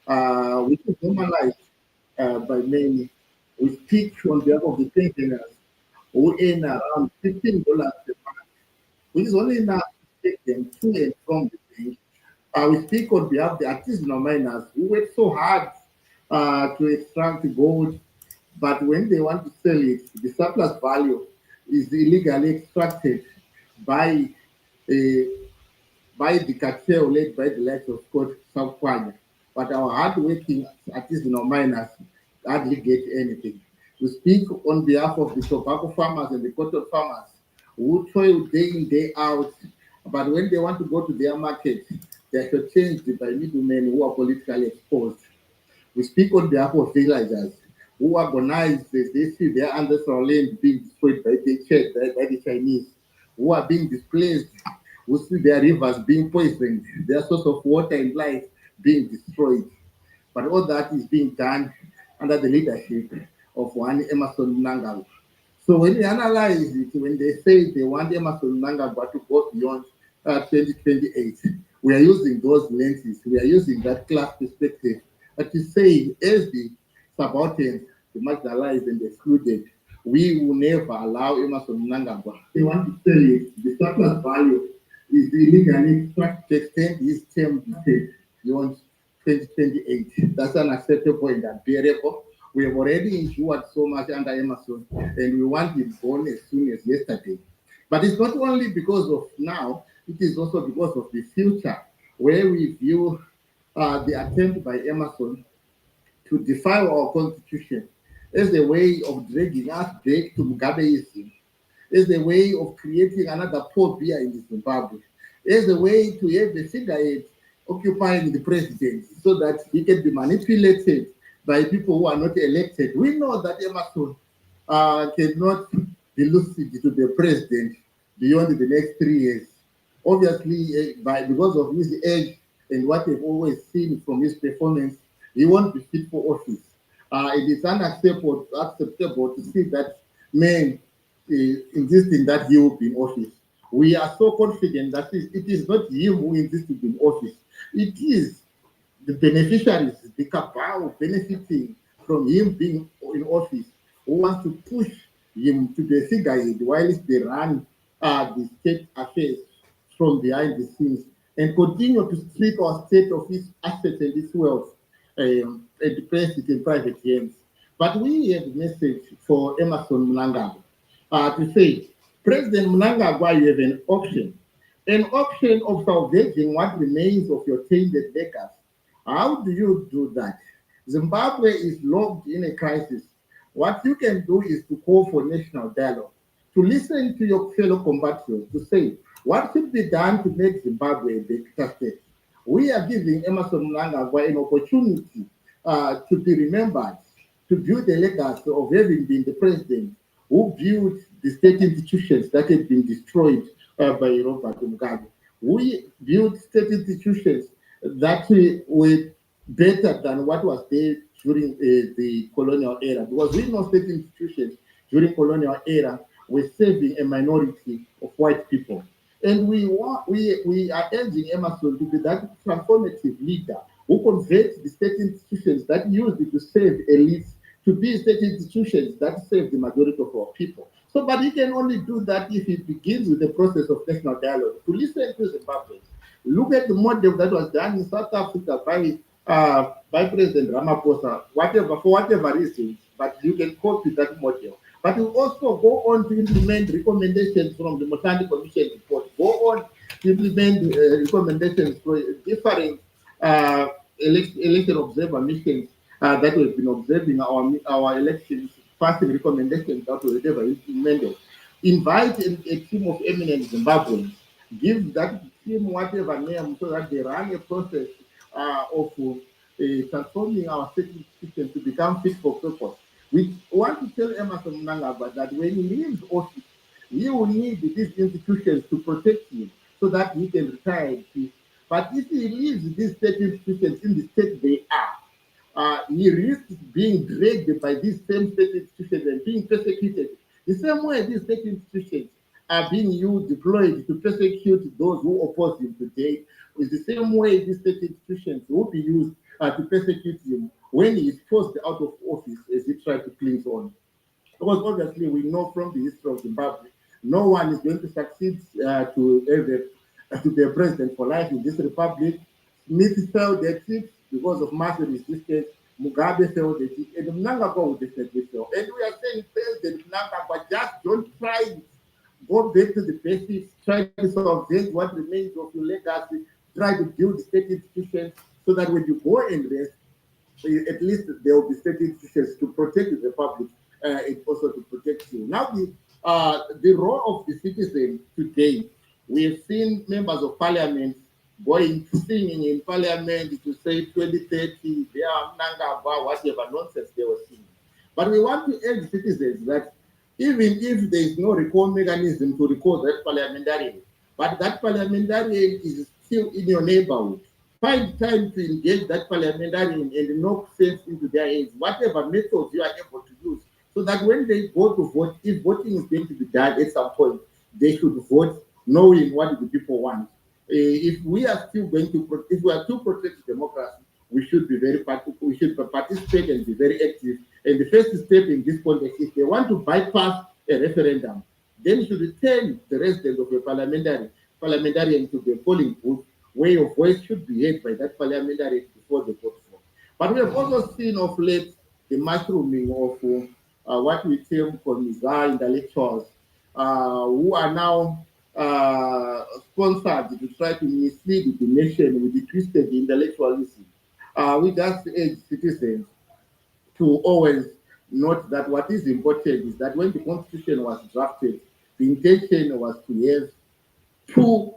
which is normalized by many. We speak on behalf of the pensioners who earn around $15 per month, which is only enough to take them to and from the bank. We speak on behalf of the artisanal miners who work so hard to extract the gold, but when they want to sell it, the surplus value is illegally extracted by uh, by the cartel led by the likes of Scott Sakwanya. But our hard-working artisanal miners hardly get anything. We speak on behalf of the tobacco farmers and the cotton farmers who toil day in, day out, but when they want to go to their market, they are shortchanged by middlemen who are politically exposed. We speak on behalf of villagers who agonize as they see their ancestral land being destroyed by the Chinese, who are being displaced, who see their rivers being poisoned, their source of water and life being destroyed. But all that is being done under the leadership of one Emerson Mnangagwa. So when we analyze it, when they say they want Emerson Mnangagwa to go beyond 2028, we are using those lenses, we are using that class perspective to say, as the subalterns, the marginalized and excluded, we will never allow Emerson Mnangagwa. They want to say it, the surplus value is illegally to extend his term beyond 2028. That's unacceptable and unbearable. We have already endured so much under Emerson, and we want him gone as soon as yesterday. But it's not only because of now, it is also because of the future, where we view the attempt by Emerson to defy our constitution as a way of dragging us back to Mugabeism, as a way of creating another Paul Biya in Zimbabwe, as a way to have a figurehead occupying the presidency so that he can be manipulated by people who are not elected. We know that Emerson cannot be lucid to the president beyond the next 3 years. Obviously, because of his age and what we've always seen from his performance, he won't be fit for office. It is unacceptable to see that man insisting that he will be in office. We are so confident that it is not him who insists to be in office. It is the beneficiaries, the cabal benefiting from him being in office, who wants to push him to the figurehead while they run the state affairs from behind the scenes and continue to strip our state of its assets and its wealth and place it in private hands. But we have a message for Emerson Mnangagwa to say, President Mnangagwa, you have an option of salvaging what remains of your tainted legacy. How do you do that? Zimbabwe is locked in a crisis. What you can do is to call for national dialogue, to listen to your fellow compatriots, to say, what should be done to make Zimbabwe a better state? We are giving Emerson Mnangagwa an opportunity to be remembered, to build a legacy of having been the president who built the state institutions that had been destroyed by Robert Mugabe. We built state institutions that were better than what was there during the colonial era, because we know state institutions during colonial era were serving a minority of white people. And we are urging Emerson to be that transformative leader who converts the state institutions that used to serve elites to be state institutions that serve the majority of our people. So, but he can only do that if he begins with the process of national dialogue, to listen to Zimbabweans. Look at the model that was done in South Africa by President Ramaphosa, for whatever reasons, but you can copy that model. But you also go on to implement recommendations from the Motandi Commission report, go on to implement recommendations for different election observer missions that we've been observing our elections, passing recommendations that we never implemented. Invite a team of eminent Zimbabweans, give that team whatever name so that they run a process of transforming our state system to become fit for purpose. We want to tell Emerson Mnangagwa that when he leaves office, he will need these institutions to protect him so that he can retire in peace. But if he leaves these state institutions in the state they are, he risks being dragged by these same state institutions and being persecuted. The same way these state institutions are being deployed to persecute those who oppose him today, is the same way these state institutions will be used to persecute him when he is forced out of office as he tried to cling on. Because obviously we know from the history of Zimbabwe, no one is going to succeed to be a president for life in this republic. Smith failed at it because of massive resistance. Mugabe failed at it, and Mnangagwa will definitely fail. And we are saying President Mnangagwa, just don't try it. Go back to the basics, try to salvage what remains of your legacy, try to build state institutions so that when you go and rest, at least there will be state institutions to protect the public and also to protect you. Now, the role of the citizen today, we have seen members of parliament going singing in parliament to say 2030, they are Nangaba, whatever nonsense they were singing. But we want to urge citizens that even if there is no recall mechanism to recall that parliamentarian, but that parliamentarian is still in your neighborhood, find time to engage that parliamentarian and knock sense into their heads, whatever methods you are able to use, so that when they go to vote, if voting is going to be done at some point, they should vote knowing what the people want. If we are still going to, if we are to protect democracy, we should be we should participate and be very active. And the first step in this context, if they want to bypass a referendum, then you should return the resident of a parliamentarian to the polling booth, where your voice should be heard by that parliamentarian before they vote for. But we have also seen of late the mushrooming of what we term Komiza intellectuals, who are now sponsored to try to mislead the nation with the twisted intellectualism. We just urge citizens to always note that what is important is that when the Constitution was drafted, the intention was to have 2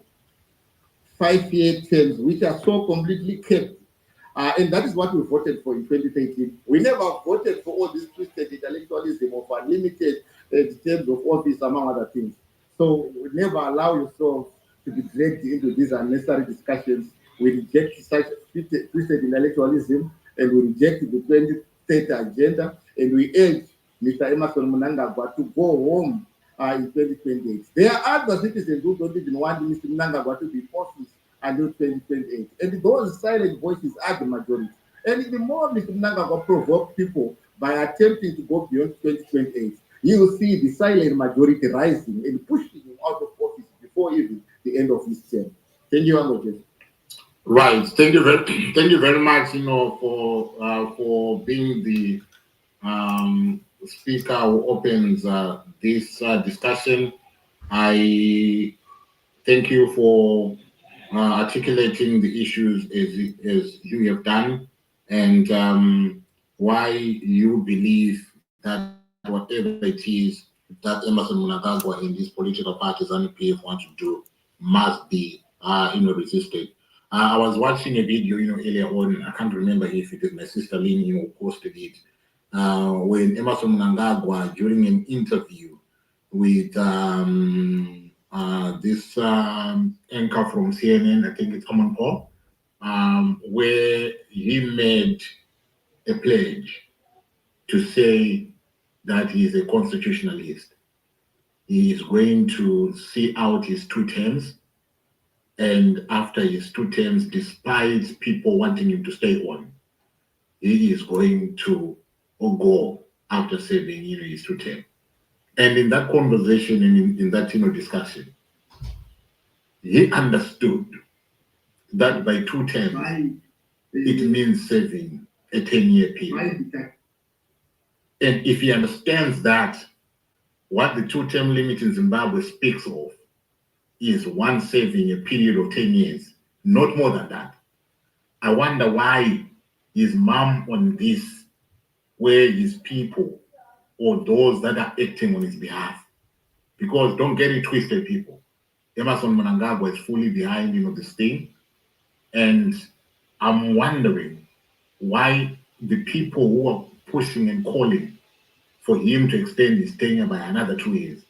5-year terms, which are so completely kept. And that is what we voted for in 2013. We never voted for all this twisted intellectualism of unlimited terms of office, among other things. So we never allow yourself to be dragged into these unnecessary discussions. We reject such twisted intellectualism, and we reject the 2030 agenda, and we urge Mr. Emerson Mnangagwa to go home in 2028. There are other citizens who don't even want Mr. Mnangagwa to be in office until 2028. And those silent voices are the majority. And the more Mr. Mnangagwa provoke people by attempting to go beyond 2028, you will see the silent majority rising and pushing him out of office before even the end of his term. Thank you, Amojit. Right. Thank you very much, for being the speaker who opens this discussion. I thank you for articulating the issues as you have done, and why you believe that whatever it is that Emerson Mnangagwa and these political parties and PF want to do must be resisted. I was watching a video earlier on. I can't remember if it is my sister Lynn who posted it, when Emerson Mnangagwa, during an interview with this anchor from CNN, I think it's Common Call, where he made a pledge to say that he is a constitutionalist. He is going to see out his 2 terms, and after his 2 terms, despite people wanting him to stay on, he is going to go after serving his 2 terms. And in that conversation and in that discussion, he understood that by 2 terms, it means serving a 10-year period. And if he understands that, what the 2-term limit in Zimbabwe speaks of is one serving a period of 10 years, not more than that. I wonder why his mum on this, where his people or those that are acting on his behalf. Because don't get it twisted, people. Emerson Mnangagwa is fully behind this thing. And I'm wondering why the people who are pushing and calling for him to extend his tenure by another 2 years,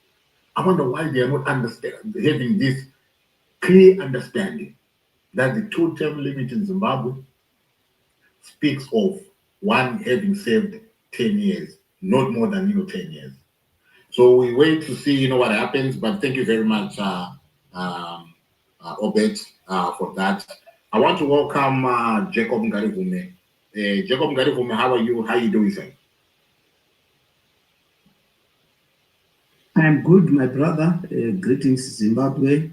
I wonder why they are not having this clear understanding that the 2-term limit in Zimbabwe speaks of one having served 10 years, not more than 10 years. So we wait to see, what happens. But thank you very much, Obed, for that. I want to welcome Jacob Ngarivhume. Jacob Ngarivhume, how are you? How are you doing, sir? I'm good, my brother. Greetings, Zimbabwe.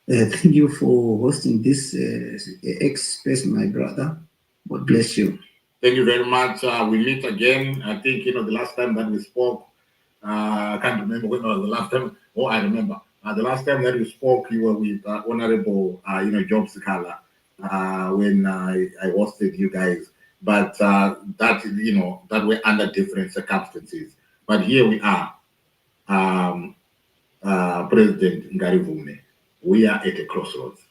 Thank you for hosting this XSPACE, my brother. God bless you. Thank you very much. We meet again. I think, the last time that we spoke, I can't remember when was the last time. Oh, I remember. The last time that we spoke, you were with Honorable, Job Sikhala, when I hosted you guys. But that we're under different circumstances. But here we are, President Ngarivhume. We are at a crossroads.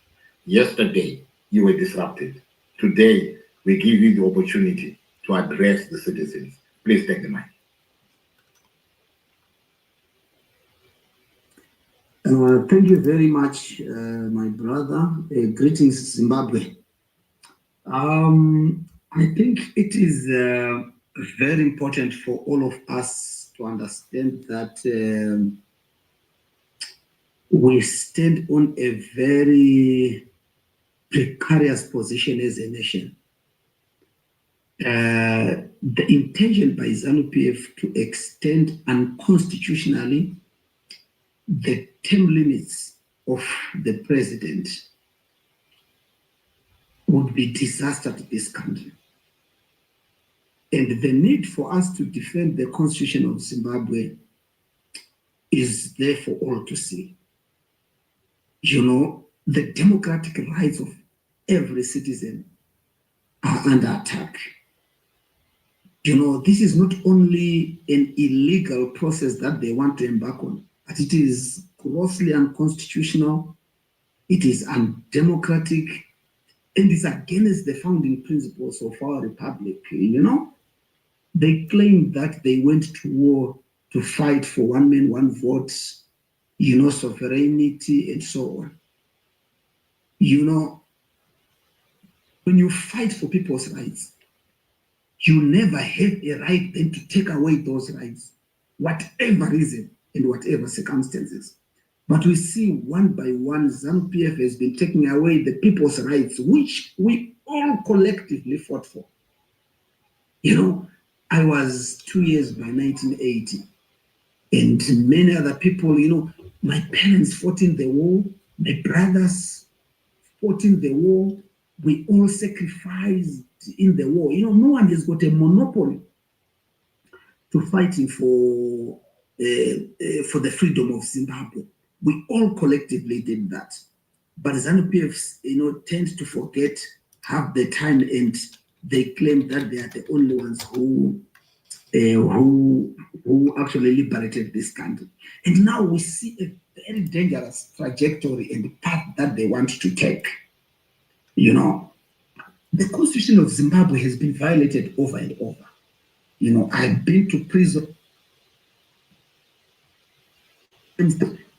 Yesterday, you were disrupted. Today, we give you the opportunity to address the citizens. Please take the mic. Thank you very much, my brother. Greetings, Zimbabwe. I think it is very important for all of us to understand that we stand on a very precarious position as a nation. The intention by ZANU-PF to extend unconstitutionally the term limits of the president would be disaster to this country. And the need for us to defend the Constitution of Zimbabwe is there for all to see. The democratic rights of every citizen are under attack. This is not only an illegal process that they want to embark on, but it is grossly unconstitutional, it is undemocratic, and it's against the founding principles of our republic. They claim that they went to war to fight for one man, one vote, sovereignty, and so on. When you fight for people's rights, you never have a right then to take away those rights, whatever reason and whatever circumstances. But we see one by one, ZANU-PF has been taking away the people's rights, which we all collectively fought for. I was 2 years by 1980, and many other people, my parents fought in the war, my brothers fought in the war, we all sacrificed in the war. No one has got a monopoly to fighting for the freedom of Zimbabwe. We all collectively did that. But ZANU-PF, tend to forget half the time, and they claim that they are the only ones who actually liberated this country. And now we see a very dangerous trajectory and path that they want to take. The Constitution of Zimbabwe has been violated over and over. I've been to prison.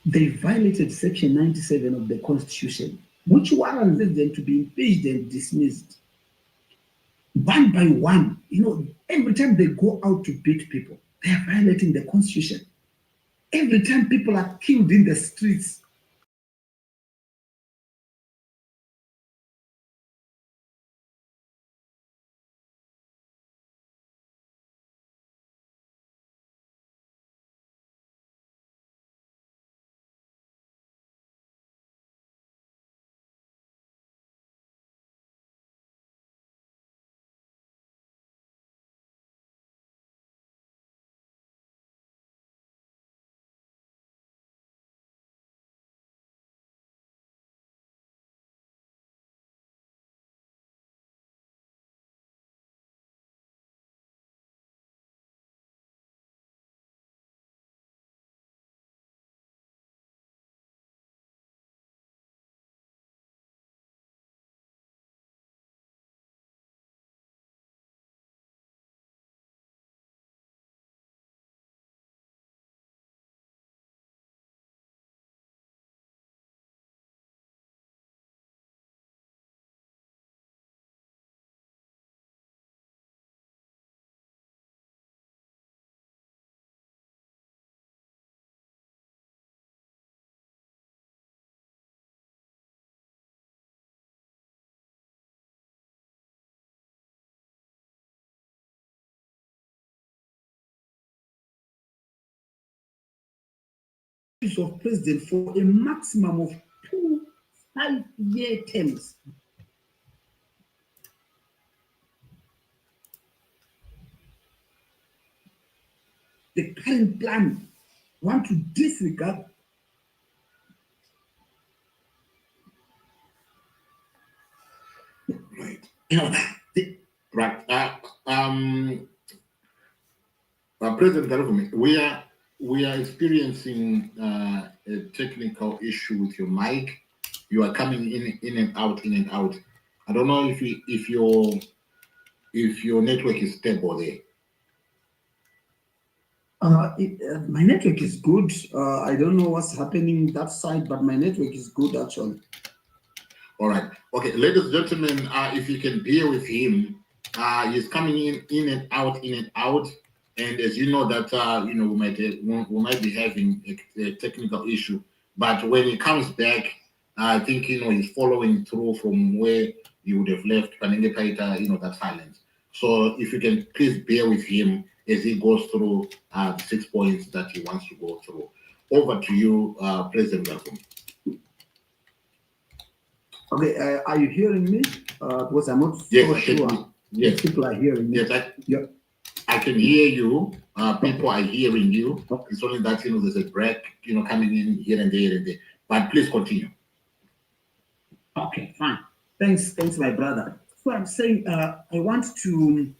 They violated Section 97 of the Constitution, which warranted them to be impeached and dismissed. One by one, every time they go out to beat people, they are violating the Constitution. Every time people are killed in the streets, office of president for a maximum of 2 5-year terms. The current plan want to disregard. Right. Right. President Ngarivhume, we are experiencing a technical issue with your mic. You are coming in and out, in and out. I don't know if your network is stable there. My network is good. I don't know what's happening that side, but my network is good actually. All right. Okay, ladies and gentlemen, if you can bear with him, he's coming in and out, in and out. And as you know that we might be having a technical issue, but when he comes back, I think he's following through from where you would have left that silence. So if you can please bear with him as he goes through the 6 points that he wants to go through. Over to you, President Ngarivhume. Okay, are you hearing me? Because I'm not so sure. Yes, people are hearing me. Yes, I can hear you. People are hearing you. Okay. It's only that there's a break, coming in here and there. But please continue. Okay, fine. Thanks, my brother. So I'm saying I want to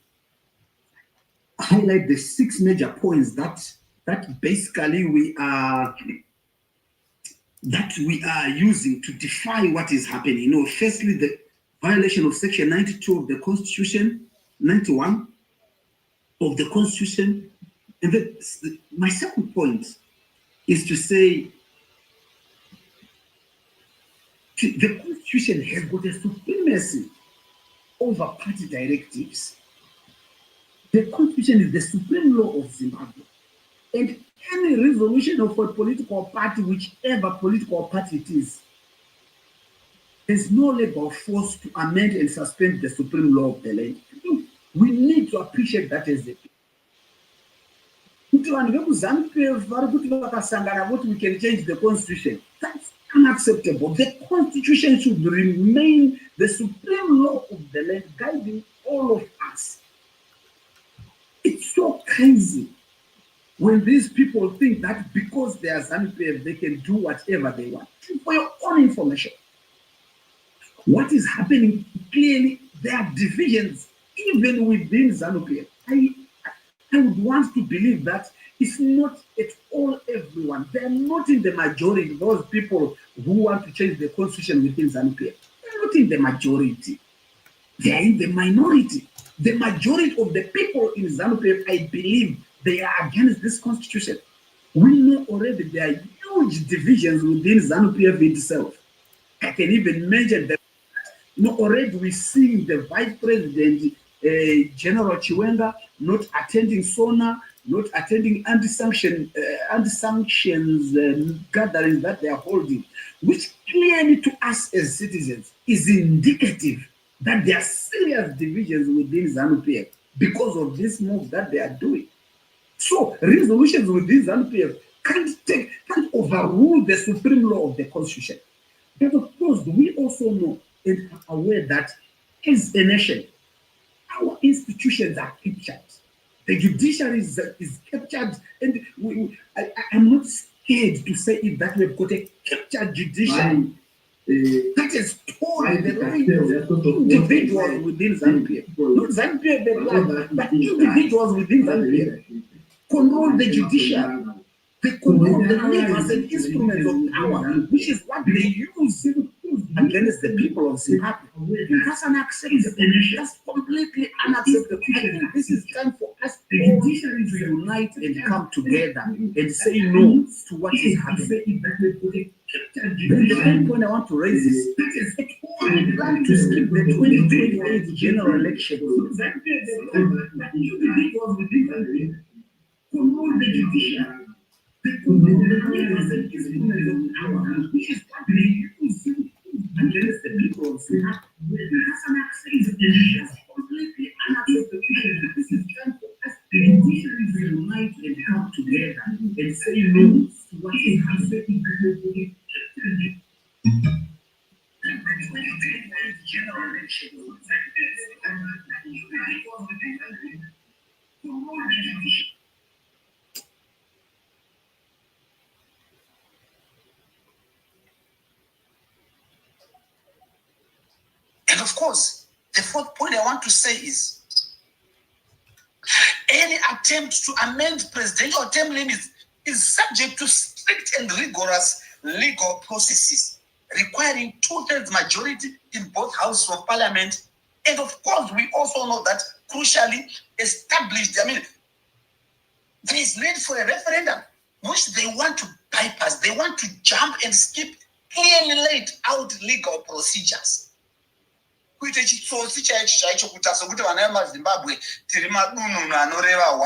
highlight the 6 major points that basically we are using to defy what is happening. Firstly, the violation of Section 92 of the Constitution, 91 of the Constitution, and my second point is to say the Constitution has got a supremacy over party directives. The Constitution is the supreme law of Zimbabwe. And any resolution of a political party, whichever political party it is, there's no legal force to amend and suspend the supreme law of the land. We need to appreciate that as a people. We can change the Constitution. That's unacceptable. The Constitution should remain the supreme law of the land, guiding all of us. It's so crazy when these people think that because they are ZANU-PF, they can do whatever they want. For your own information, what is happening clearly, there are divisions even within ZANU-PF. I would want to believe that it's not at all everyone. They are not in the majority, those people who want to change the constitution within ZANU-PF. They're not in the majority. They are in the minority. The majority of the people in ZANU-PF, I believe, they are against this constitution. We know already there are huge divisions within ZANU-PF itself. I can even mention that already we're seeing the Vice President, General Chiwenga, not attending SONA, not attending anti-sanctions gatherings that they are holding, which clearly to us as citizens is indicative that there are serious divisions within ZANU-PF because of this move that they are doing. So resolutions within ZANU-PF can't overrule the supreme law of the Constitution. But of course, we also know and are aware that as a nation, our institutions are captured. The judiciary is captured, and I'm not scared to say it that we've got a captured judiciary that has torn the lives of individuals within ZANU-PF. Not ZANU-PF, but individuals within ZANU-PF control the judiciary. They control the levers and instruments of power, which is what they use against the people of Zimbabwe. That's unacceptable. That's completely unacceptable. This is time for us to unite and come together and say no to what is happening. Then the main point I want to raise is we plan to skip the 2028 general election. Control the judiciary. The levers and instruments of power, which is what they use against the people of Zimbabwe. That's completely unacceptable. This is time for us to unite and come together and say no to what is happening. And of course, the fourth point I want to say is any attempt to amend presidential term limits is subject to strict and rigorous legal processes requiring 2/3 majority in both houses of parliament. And of course, we also know that crucially established, there is need for a referendum, which they want to bypass. They want to jump and skip clearly laid out legal procedures. Kuite chitsotsi chaicho kuti asokuti vana vemuZimbabwe tiri madununu anoreva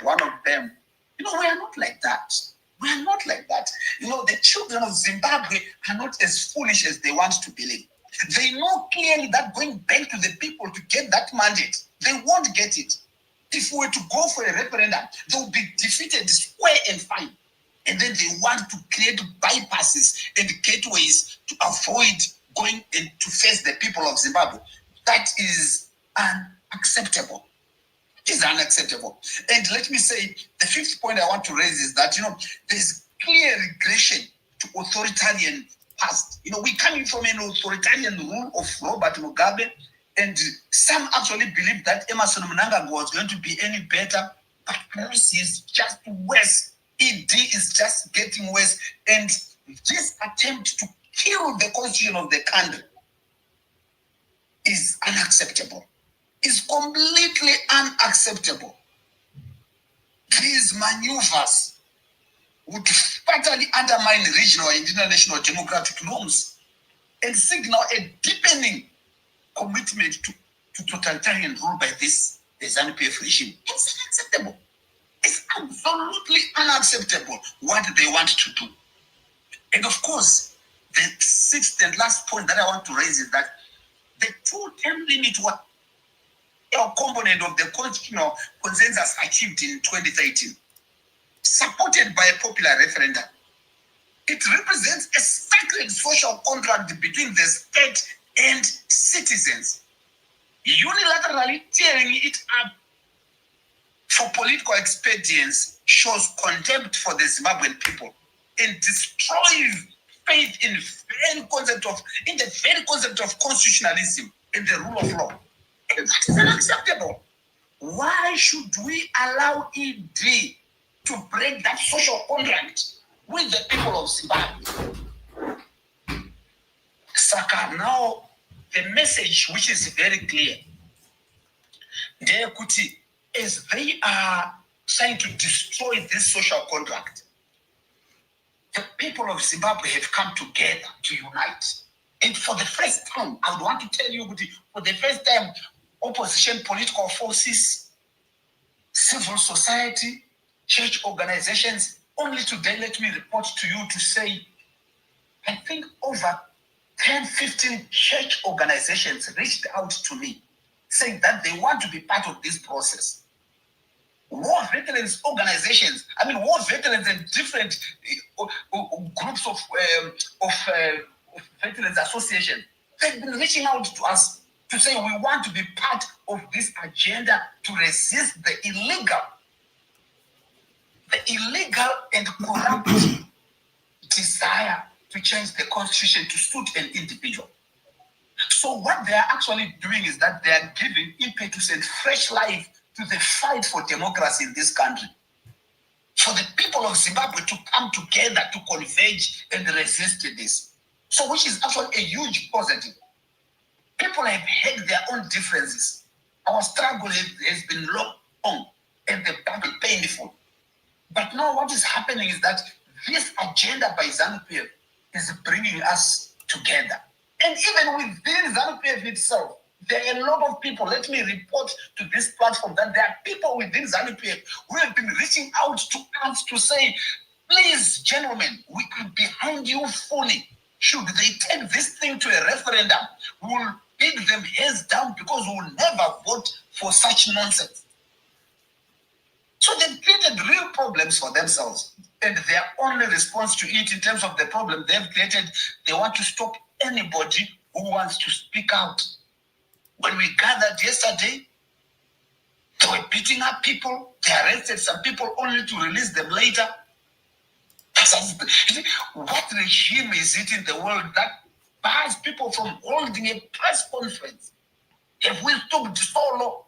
one of them. We are not like that. We are not like that. The children of Zimbabwe are not as foolish as they want to believe. They know clearly that going back to the people to get that mandate, they won't get it. If we were to go for a referendum, they will be defeated square and fine. And then they want to create bypasses and gateways to avoid going and to face the people of Zimbabwe. That is unacceptable. It is unacceptable. And let me say, the fifth point I want to raise is that, there's clear regression to authoritarian past. We're coming from an authoritarian rule of Robert Mugabe, and some actually believe that Emerson Mnangagwa was going to be any better, but this is just worse. ED is just getting worse, and this attempt to kill the constitution of the country is unacceptable. It's completely unacceptable. These maneuvers would fatally undermine regional and international democratic norms and signal a deepening commitment to totalitarian rule by the ZANU-PF regime. It's unacceptable. It's absolutely unacceptable what they want to do. And of course, the sixth and last point that I want to raise is that the 2-term limit was a component of the constitutional consensus achieved in 2013, supported by a popular referendum. It represents a sacred social contract between the state and citizens. Unilaterally tearing it up for political expedience shows contempt for the Zimbabwean people and destroys faith in the very concept of constitutionalism and the rule of law. And that is unacceptable. Why should we allow ED to break that social contract with the people of Zimbabwe? Saka, now the message which is very clear, as they are trying to destroy this social contract, the people of Zimbabwe have come together to unite. And for the first time, I would want to tell you, for the first time, opposition political forces, civil society, church organizations, only today, let me report to you to say, I think over 10, 15 church organizations reached out to me saying that they want to be part of this process. War veterans organizations, war veterans and different groups of veterans associations, they've been reaching out to us to say we want to be part of this agenda to resist the illegal and corrupt desire to change the constitution to suit an individual. So what they are actually doing is that they are giving impetus and fresh life to the fight for democracy in this country. For the people of Zimbabwe to come together to converge and resist this. So which is actually a huge positive. People have had their own differences. Our struggle has been long and the battle painful. But now what is happening is that this agenda by ZANU-PF is bringing us together. And even within ZANU-PF itself, there are a lot of people, let me report to this platform that there are people within ZANU-PF who have been reaching out to us to say, please, gentlemen, we are behind you fully. Should they take this thing to a referendum, we will beat them hands down because we will never vote for such nonsense. So they've created real problems for themselves. And their only response to it in terms of the problem they've created, they want to stop anybody who wants to speak out. When we gathered yesterday, they were beating up people. They arrested some people only to release them later. What regime is it in the world that bars people from holding a press conference? If we stopped so long,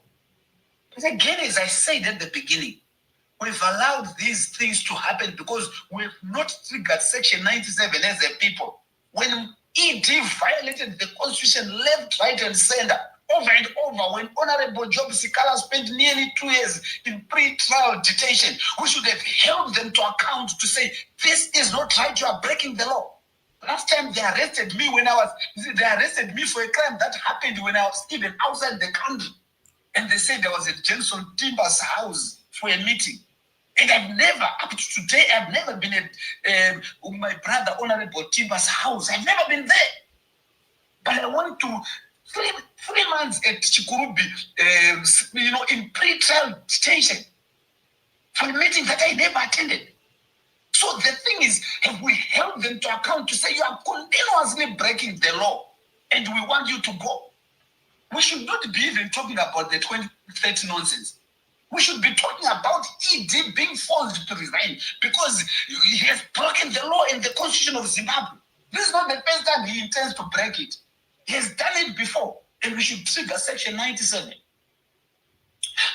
but again, as I said at the beginning, we've allowed these things to happen because we've not triggered Section 97 as a people. When ED violated the Constitution left, right, and center, over and over, when Honorable Job Sikhala spent nearly 2 years in pre-trial detention, we should have held them to account to say, this is not right, you are breaking the law. Last time they arrested me they arrested me for a crime that happened when I was even outside the country. And they said I was at Jenson Timber's house for a meeting. And I've never, up to today, I've never been at my brother Honorable Timber's house. I've never been there. But I went to 3 months at Chikurubi, in pre-trial detention for a meeting that I never attended. So the thing is, have we held them to account to say you are continuously breaking the law and we want you to go? We should not be even talking about the 2030 nonsense. We should be talking about ED being forced to resign because he has broken the law and the Constitution of Zimbabwe. This is not the first time he intends to break it. He has done it before, and we should trigger Section 97.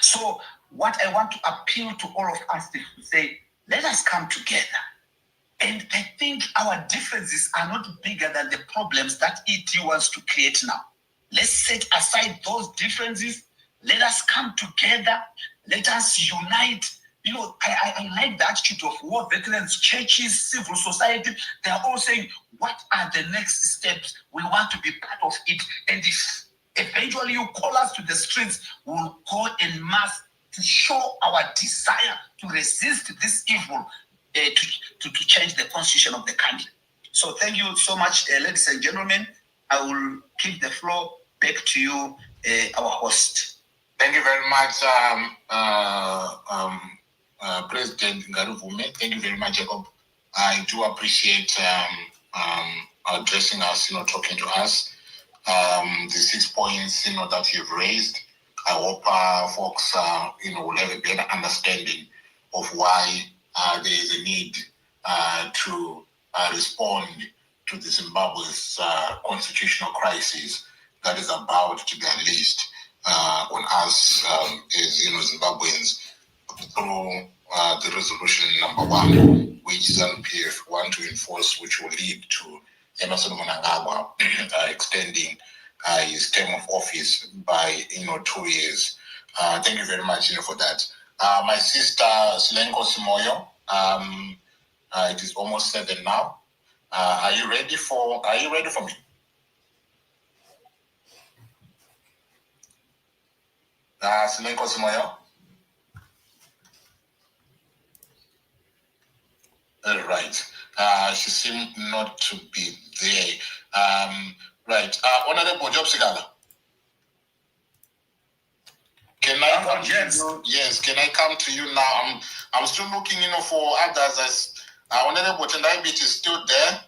So what I want to appeal to all of us is to say, let us come together. And I think our differences are not bigger than the problems that ED wants to create now. Let's set aside those differences. Let us come together. Let us unite. I like the attitude of war veterans, churches, civil society. They are all saying, what are the next steps? We want to be part of it. And if eventually you call us to the streets, we'll go en masse to show our desire to resist this evil, to change the constitution of the country. So thank you so much, ladies and gentlemen. I will give the floor back to you, our host. Thank you very much, President Ngarivhume. Thank you very much, Jacob. I do appreciate addressing us, talking to us. The 6 points, that you've raised. I hope folks, will have a better understanding of why there is a need to respond to the Zimbabwe's constitutional crisis that is about to be unleashed on us as Zimbabweans through the resolution number 1, which is NPF 1 to enforce, which will lead to Emerson Mnangagwa extending his term of office by 2 years. Thank you very much for that. My sister Silenko Simoyo, it is almost 7 now. Are you ready for me? Silenko Simoyo? All right. She seemed not to be there. Right. Honorable Job Sikhala. Can I come to you? Yes, can I come to you now? I'm still looking, for others. As Honorable Tendai Biti is still there.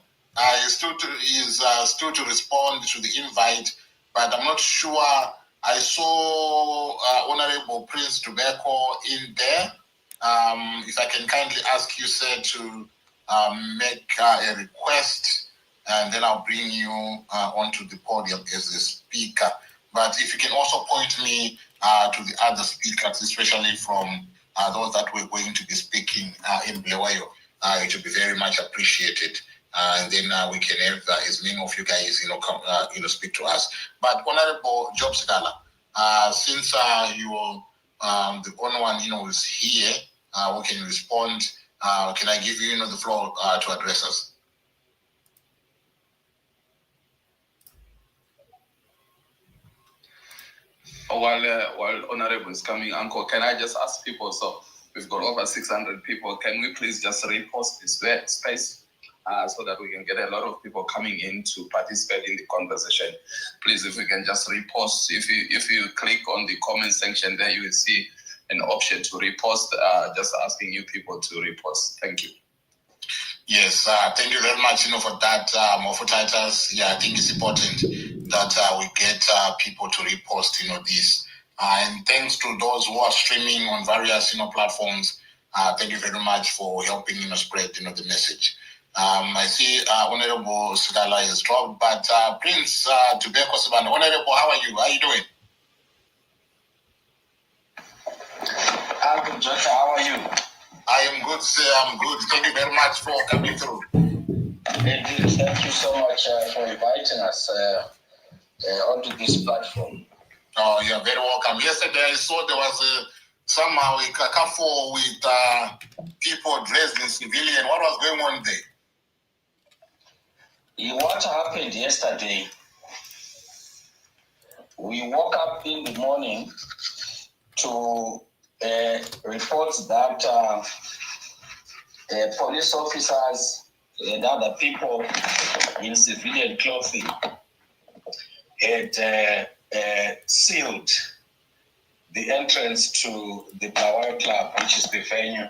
He's still to respond to the invite, but I'm not sure. I saw Honorable Prince Tobacco in there. If I can kindly ask you, sir, to make a request, and then I'll bring you onto the podium as a speaker. But if you can also point me to the other speakers, especially from those that we're going to be speaking in Bulawayo, it will be very much appreciated. And then we can have as many of you guys, come, speak to us. But Honorable Job Sikhala, since you're the only one, who's here, who can respond, can I give you, the floor to address us? While Honorable is coming, Uncle, can I just ask people? So we've got over 600 people. Can we please just repost this space so that we can get a lot of people coming in to participate in the conversation? Please, if we can just repost. If you click on the comment section there, you will see an option to repost. Just asking you people to repost. Thank you. Yes, thank you very much, for that, Mofutitis. Yeah, I think it's important that we get people to repost, this. And thanks to those who are streaming on various, platforms. Thank you very much for helping, spread, the message. I see Honorable Sikhala is dropped, but Prince Tubeko Sibanda, Honorable, how are you? How are you doing? I'm good, Jota. How are you? I am good, sir. I'm good. Thank you very much for coming through. Indeed, thank you so much for inviting us onto this platform. Oh, you're very welcome. Yesterday I saw there was somehow a kerfuffle with people dressed in civilian. What was going on there? What happened yesterday, we woke up in the morning to report that police officers and other people in civilian clothing had sealed the entrance to the Blawayo Club, which is the venue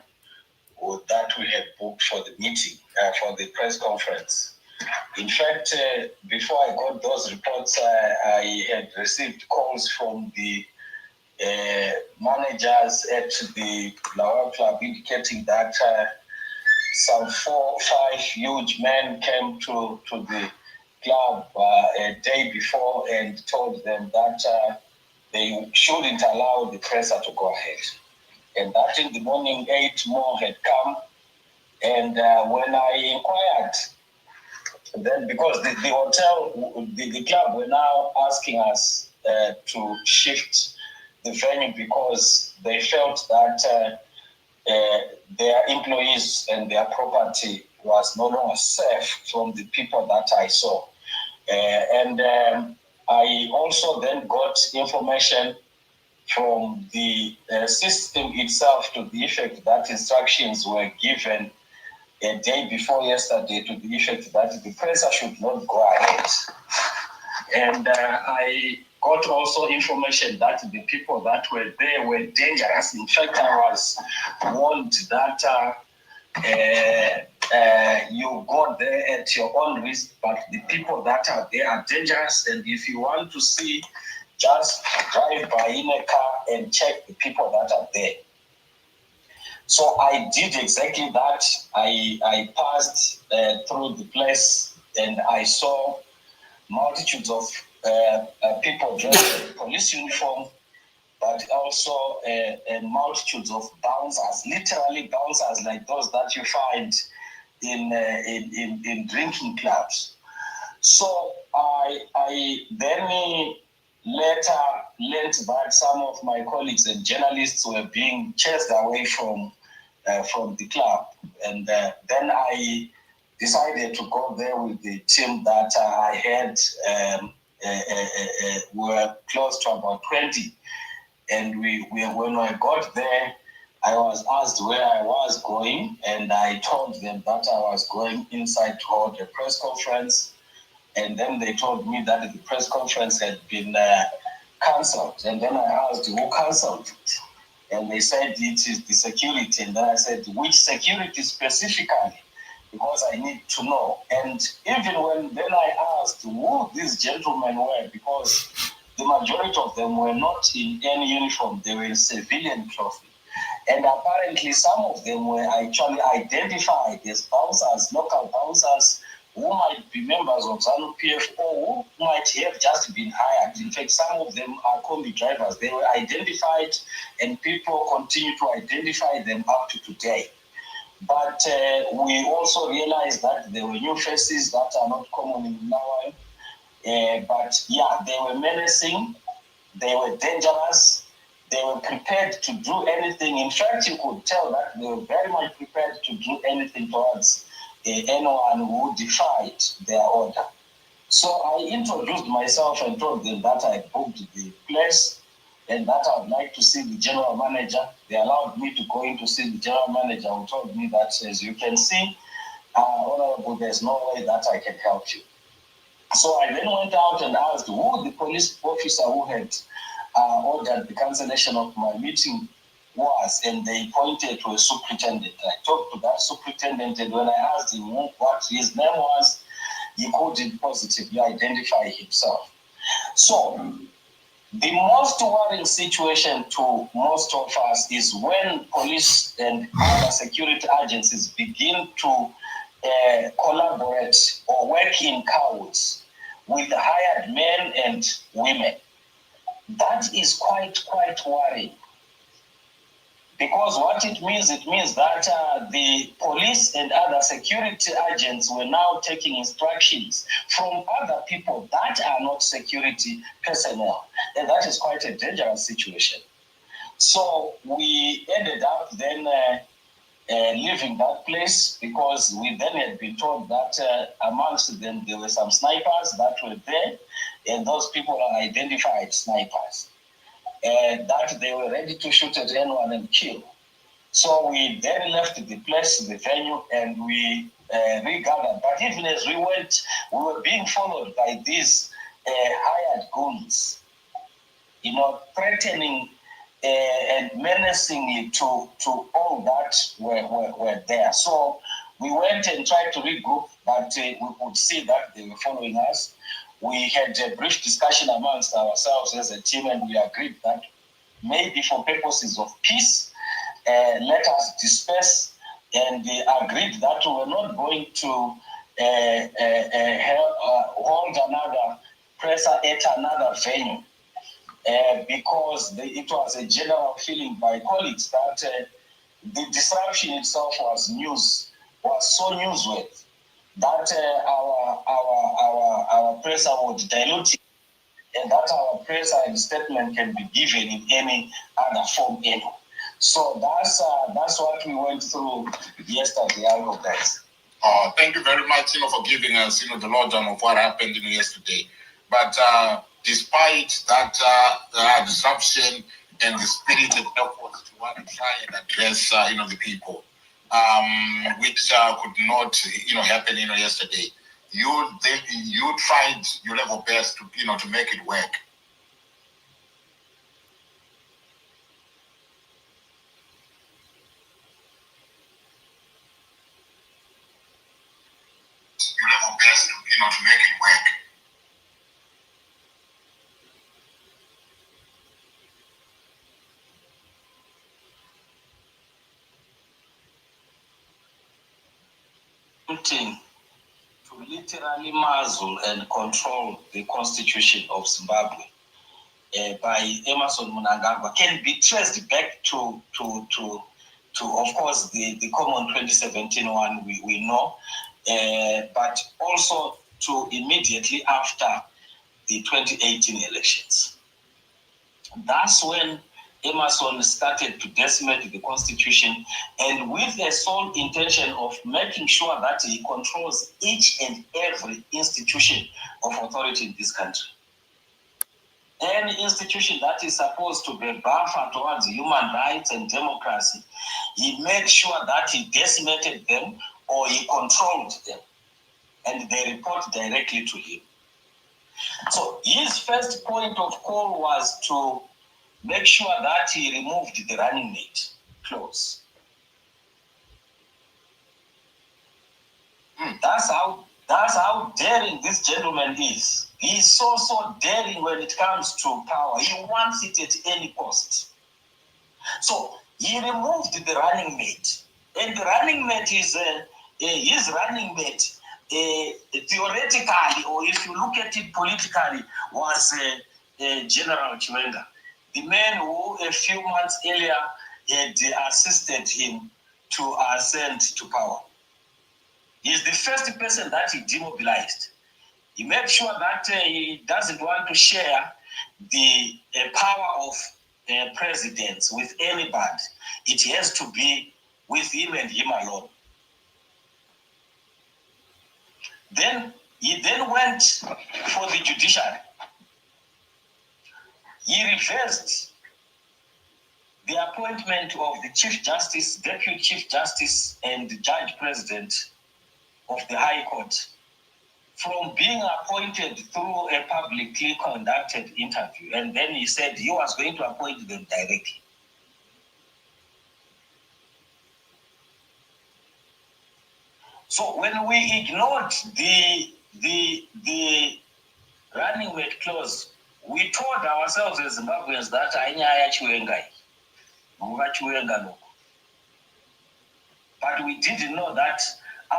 that we had booked for the meeting, for the press conference. In fact, before I got those reports, I had received calls from the managers at the Blawayo Club indicating that some 4 or 5 huge men came to the club a day before and told them that they shouldn't allow the presser to go ahead. And that in the morning, 8 more had come. And when I inquired, then because the hotel, the club were now asking us to shift the venue because they felt that their employees and their property was no longer safe from the people that I saw. I also then got information from the system itself to the effect that instructions were given a day before yesterday to the effect that the presser should not go ahead. And I got also information that the people that were there were dangerous. In fact, I was warned that you go there at your own risk, but the people that are there are dangerous. And if you want to see, just drive by in a car and check the people that are there. So I did exactly that. I passed through the place and I saw multitudes of people dressed in police uniform, but also multitudes of bouncers, literally bouncers like those that you find in drinking clubs. So I then later learned that some of my colleagues and journalists were being chased away from the club, and then I decided to go there with the team that I had. Were close to about 20, and when I got there, I was asked where I was going, and I told them that I was going inside to hold a press conference, and then they told me that the press conference had been cancelled, and then I asked who cancelled it, and they said it is the security, and then I said which security specifically, because I need to know. And even when then I asked who these gentlemen were, because the majority of them were not in any uniform, they were in civilian clothing. And apparently some of them were actually identified as bouncers, local bouncers, who might be members of ZANU-PF or who might have just been hired. In fact, some of them are combi drivers. They were identified and people continue to identify them up to today. But we also realized that there were new faces that are not common in Malawi. But yeah, they were menacing, they were dangerous, they were prepared to do anything. In fact, you could tell that they were very much prepared to do anything towards anyone who defied their order. So I introduced myself and told them that I booked the place and that I would like to see the general manager. They allowed me to go in to see the general manager, who told me that, as you can see, Honorable, there's no way that I can help you. So I then went out and asked who the police officer who had ordered the cancellation of my meeting was, and they pointed to a superintendent. I talked to that superintendent, and when I asked him what his name was, he couldn't positively identify himself. So the most worrying situation to most of us is when police and other security agencies begin to collaborate or work in cahoots with hired men and women. That is quite worrying. Because what it means that the police and other security agents were now taking instructions from other people that are not security personnel. And that is quite a dangerous situation. So we ended up then leaving that place because we then had been told that amongst them there were some snipers that were there, and those people are identified snipers. That they were ready to shoot at anyone and kill. So we then left the place, the venue, and we regathered. But even as we went, we were being followed by these hired goons, threatening and menacingly to all that were there. So we went and tried to regroup, but we could see that they were following us. We had a brief discussion amongst ourselves as a team, and we agreed that maybe for purposes of peace, let us disperse, and they agreed that we were not going to hold another presser at another venue because it was a general feeling by colleagues that the disruption itself was so newsworthy that our presser would dilute it, and that our presser and statement can be given in any other form anyway. So that's what we went through yesterday, guys. Thank you very much, for giving us, the lowdown of what happened, yesterday. But despite that disruption and the spirited efforts to want to try and address, the people, which could not, happen, yesterday, you tried your level best to, to make it work. Your level best to, to make it work. To literally muzzle and control the constitution of Zimbabwe by Emmerson Mnangagwa can be traced back to of course the common 2017 one we know, but also to immediately after the 2018 elections. That's when Emmerson started to decimate the constitution, and with the sole intention of making sure that he controls each and every institution of authority in this country. Any institution that is supposed to be a buffer towards human rights and democracy, he made sure that he decimated them or he controlled them, and they report directly to him. So his first point of call was to make sure that he removed the running mate clause. That's how daring this gentleman is. He's so daring when it comes to power. He wants it at any cost. So he removed the running mate, and the running mate is his running mate. Theoretically, or if you look at it politically, was General Chiwenga, the man who a few months earlier had assisted him to ascend to power. He's the first person that he demobilized. He made sure that he doesn't want to share the power of presidents with anybody. It has to be with him and him alone. Then he went for the judiciary. He reversed the appointment of the Chief Justice, Deputy Chief Justice, and the Judge President of the High Court from being appointed through a publicly conducted interview. And then he said he was going to appoint them directly. So when we ignored the running mate clause, we told ourselves as Zimbabweans that but we didn't know that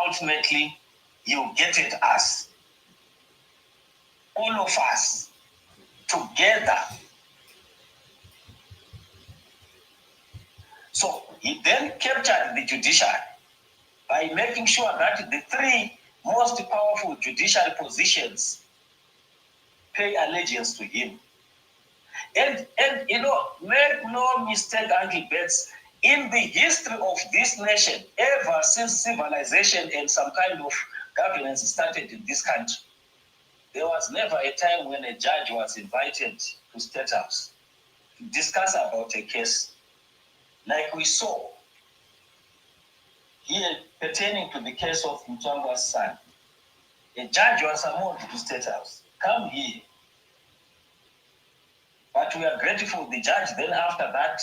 ultimately you get it us, all of us together. So he then captured the judiciary by making sure that the three most powerful judicial positions pay allegiance to him. And you know, make no mistake, Uncle Betts, in the history of this nation, ever since civilization and some kind of governance started in this country, there was never a time when a judge was invited to State House to discuss about a case like we saw here pertaining to the case of Mtwanga's son. A judge was summoned to State House. Come here. But we are grateful the judge then after that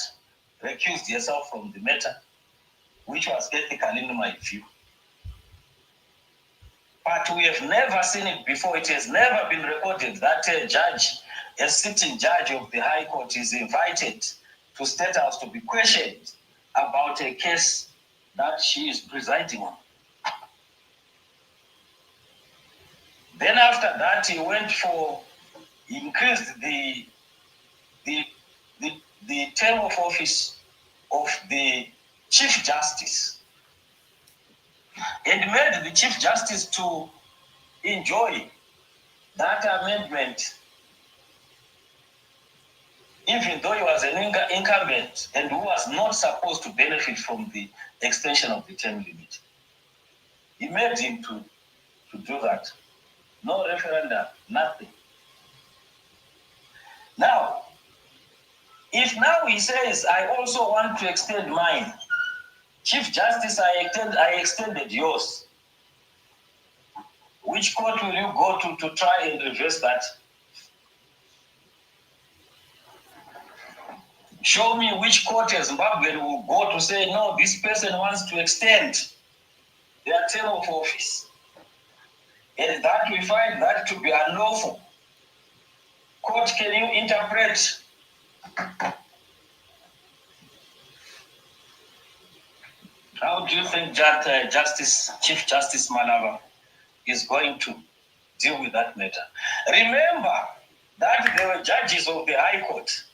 recused herself from the matter, which was ethical in my view. But we have never seen it before. It has never been recorded that a judge, a sitting judge of the High Court, is invited to State House to be questioned about a case that she is presiding on. Then after that, he went for, he increased the term of office of the Chief Justice and made the Chief Justice to enjoy that amendment, even though he was an incumbent and who was not supposed to benefit from the extension of the term limit. He made him to do that. No referendum, nothing. Now, if now he says, I also want to extend mine, Chief Justice, I extended yours. Which court will you go to try and reverse that? Show me which court as Zimbabwean will go to say, no, this person wants to extend their term of office. And that we find that to be unlawful. Court, can you interpret? How do you think Chief Justice Malava is going to deal with that matter? Remember that there were judges of the High Court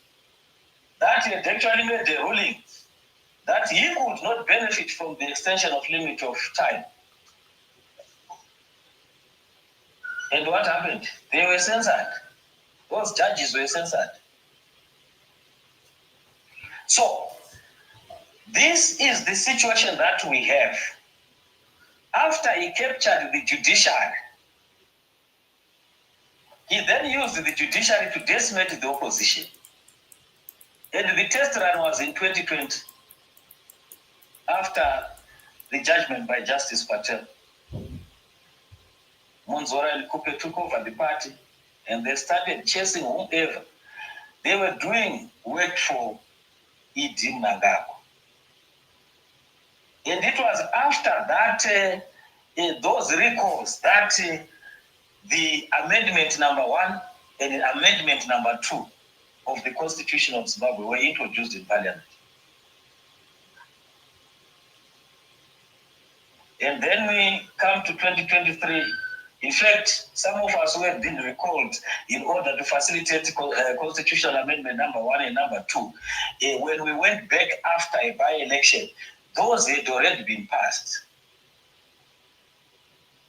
that had actually made a ruling that he could not benefit from the extension of limit of time. And what happened? They were censored. Those judges were censored. So, this is the situation that we have. After he captured the judiciary, he then used the judiciary to decimate the opposition. And the test run was in 2020, after the judgment by Justice Patel. Monzora and Kupe took over the party, and they started chasing whoever. They were doing work for Idi Nagago. And it was after that, those recalls, that the amendment number 1 and amendment number 2 of the Constitution of Zimbabwe were introduced in Parliament. And then we come to 2023. In fact, some of us who have been recalled in order to facilitate Constitutional Amendment number 1 and number 2, when we went back after a by-election, those had already been passed.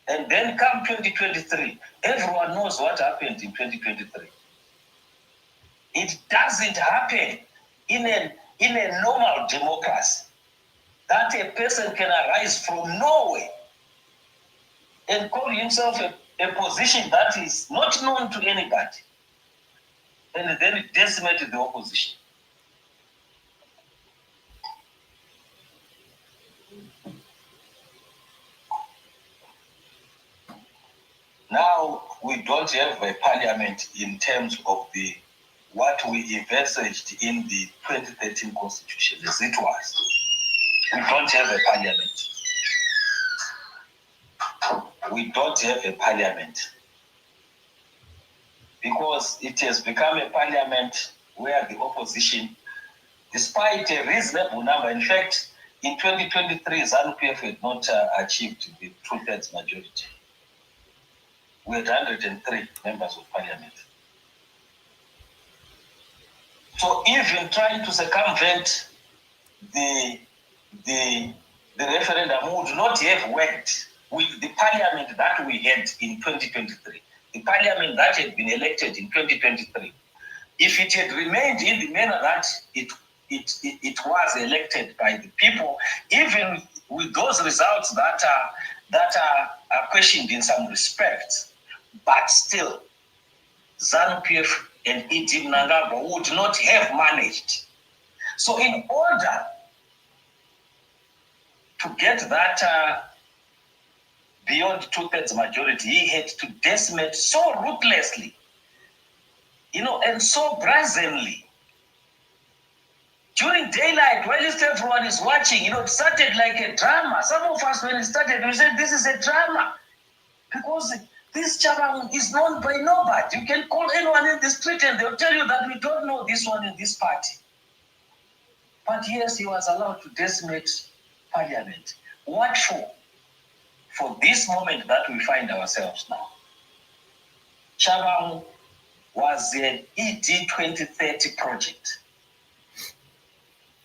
And then come 2023, everyone knows what happened in 2023. It doesn't happen in a normal democracy that a person can arise from nowhere and call himself a position that is not known to anybody, and then decimate the opposition. Now we don't have a parliament in terms of what we envisaged in the 2013 constitution as it was. We don't have a parliament. we don't have a parliament, because it has become a parliament where the opposition, despite a reasonable number, in fact, in 2023, ZANU-PF had not achieved the two-thirds majority. We had 103 members of parliament. So even trying to circumvent the referendum would not have worked with the parliament that we had in 2023. The parliament that had been elected in 2023. If it had remained in the manner that it was elected by the people, even with those results that are questioned in some respects, but still, ZANU-PF and E.D. Mnangagwa would not have managed. So in order to get that beyond two-thirds majority, he had to decimate so ruthlessly, and so brazenly. During daylight, while everyone is watching, it started like a drama. Some of us, when it started, we said, this is a drama. Because this Chabang is known by nobody. You can call anyone in the street and they'll tell you that we don't know this one in this party. But yes, he was allowed to decimate parliament. What for? For this moment that we find ourselves now. Chabang was an ED 2030 project.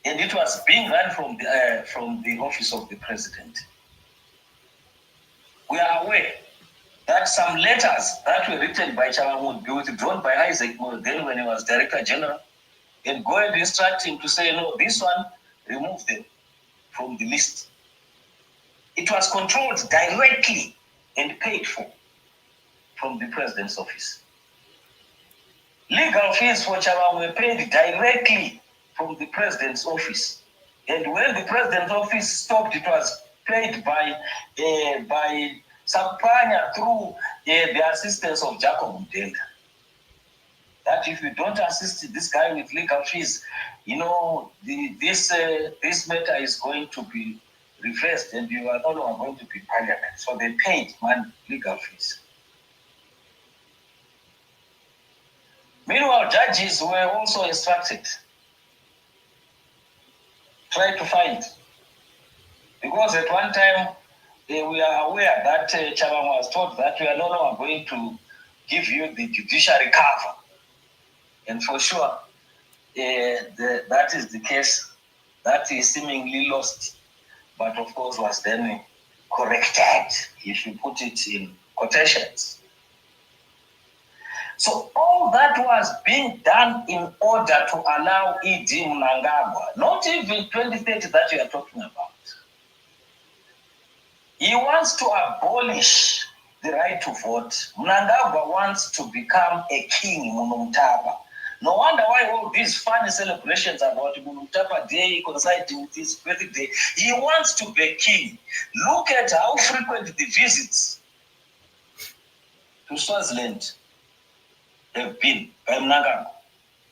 And it was being run from the office of the president. We are aware that some letters that were written by Chabang would be withdrawn by Isaac Morgan when he was Director General, and go and instruct him to say, no, this one, remove them from the list. It was controlled directly and paid for from the president's office. Legal fees for Chabang were paid directly from the president's office. And when the president's office stopped, it was paid by Sampanya through the assistance of Jacob Mdenga. That if you don't assist this guy with legal fees, this matter is going to be reversed and you are no longer going to be parliament. So they paid legal fees. Meanwhile, judges were also instructed, try to find. Because at one time, we are aware that Chabang was told that we are no longer going to give you the judiciary cover. And for sure, that is the case that is seemingly lost, but of course was then corrected, if you put it in quotations. So all that was being done in order to allow E.D. Mnangagwa, not even 2030 that you are talking about. He wants to abolish the right to vote. Mnangagwa wants to become a king, Munumtapa. No wonder why all these funny celebrations about Munumtapa Day coinciding with his birthday. He wants to be king. Look at how frequent the visits to Swaziland have been by Mnangagwa.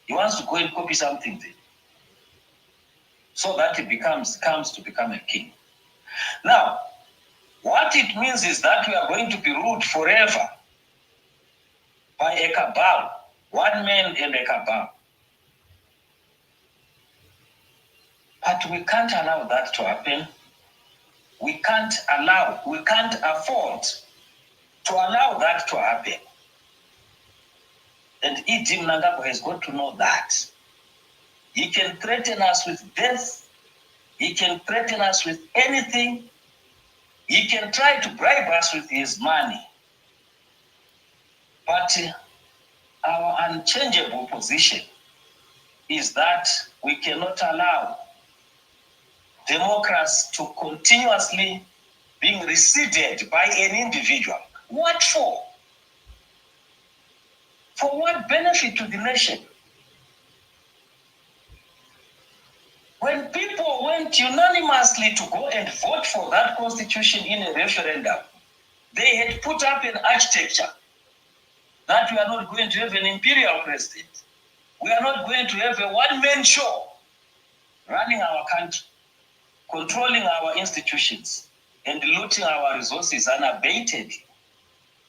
He wants to go and copy something there, so that he comes to become a king. Now, what it means is that we are going to be ruled forever by a cabal, one man and a cabal. But we can't allow that to happen. We can't afford to allow that to happen. And E.D. Mnangagwa has got to know that. He can threaten us with death. He can threaten us with anything. He can try to bribe us with his money. But our unchangeable position is that we cannot allow democracy to continuously being receded by an individual. What for? For what benefit to the nation? When people went unanimously to go and vote for that constitution in a referendum, they had put up an architecture that we are not going to have an imperial president. We are not going to have a one-man show running our country, controlling our institutions, and looting our resources unabated.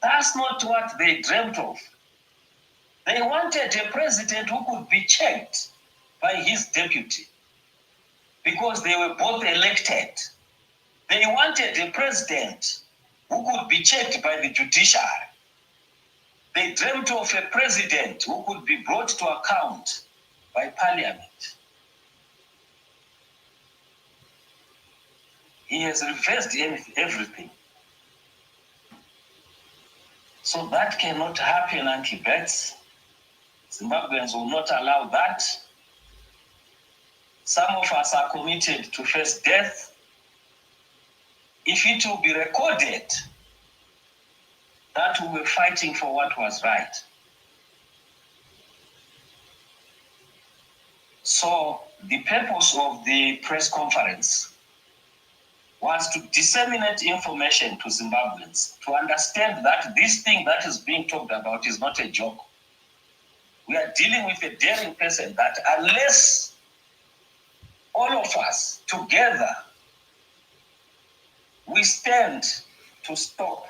That's not what they dreamt of. They wanted a president who could be checked by his deputy because they were both elected. They wanted a president who could be checked by the judiciary. They dreamt of a president who could be brought to account by parliament. He has reversed everything. So that cannot happen, Auntie Bets. Zimbabweans will not allow that. Some of us are committed to face death. If it will be recorded that we were fighting for what was right. So the purpose of the press conference was to disseminate information to Zimbabweans, to understand that this thing that is being talked about is not a joke. We are dealing with a daring person that unless all of us together, we stand to stop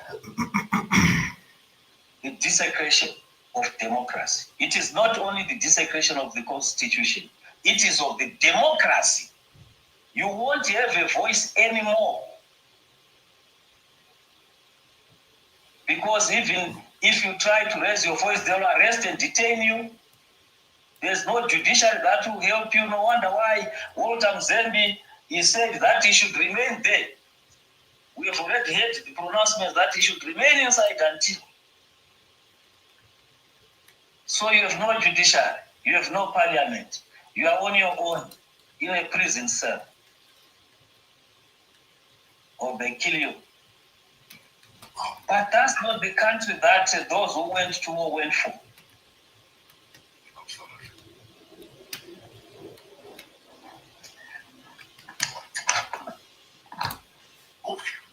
the desecration of democracy. It is not only the desecration of the constitution, it is of the democracy. You won't have a voice anymore. Because even if you try to raise your voice, they'll arrest and detain you. There's no judiciary that will help you. No wonder why Walter Mzembe, he said that he should remain there. We have already heard the pronouncement that he should remain inside until. So you have no judiciary, you have no parliament, you are on your own in a prison cell. Or they kill you. But that's not the country that those who went to war went for.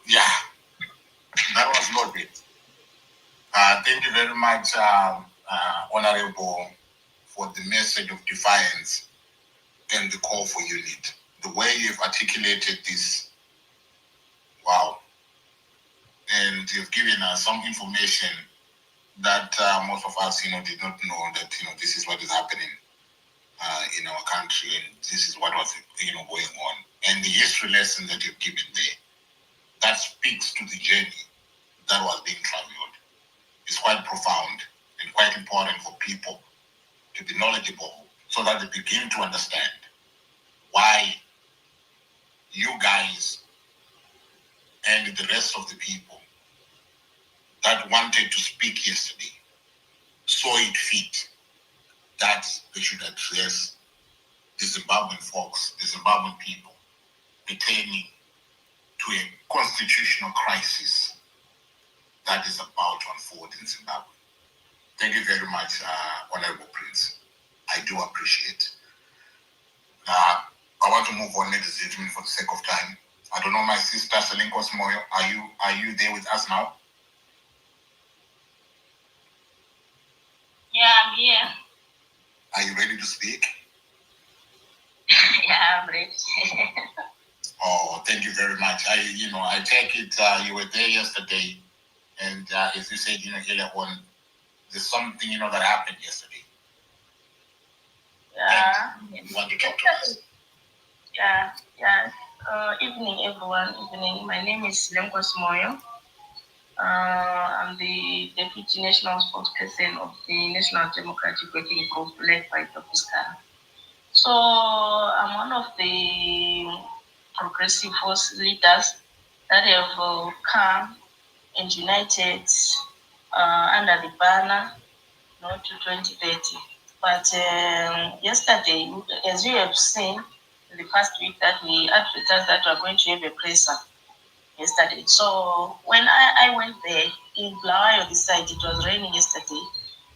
Yeah, that was loaded. Thank you very much, Honorable, for the message of defiance and the call for unity. The way you've articulated this, wow. And you've given us some information that most of us, did not know that, this is what is happening in our country, and this is what was, going on. And the history lesson that you've given there, that speaks to the journey that was being traveled. It's quite profound and quite important for people to be knowledgeable so that they begin to understand why you guys and the rest of the people that wanted to speak yesterday saw it fit that they should address the Zimbabwean folks, the Zimbabwean people, pertaining to a constitutional crisis that is about to unfold in Zimbabwe. Thank you very much, Honorable Prince. I do appreciate. I want to move on, ladies and gentlemen, for the sake of time. I don't know, my sister Selinkos Moyo, are you there with us now? Yeah, I'm here. Are you ready to speak? Yeah, I'm ready. Oh, thank you very much. I take it you were there yesterday, and as you said, earlier on, there's something, that happened yesterday. Yeah. You want to talk to us? Yeah. Evening, everyone. Evening. My name is Silemkos Moyo. I'm the Deputy National Spokesperson of the National Democratic Working Group led by Dr. Sikhala. So I'm one of the progressive force leaders that have come and united under the banner to 2030. But yesterday, as you have seen in the past week, that we advertised that we're going to have a presser yesterday. So when I went there in Blawayo, this side, it was raining yesterday.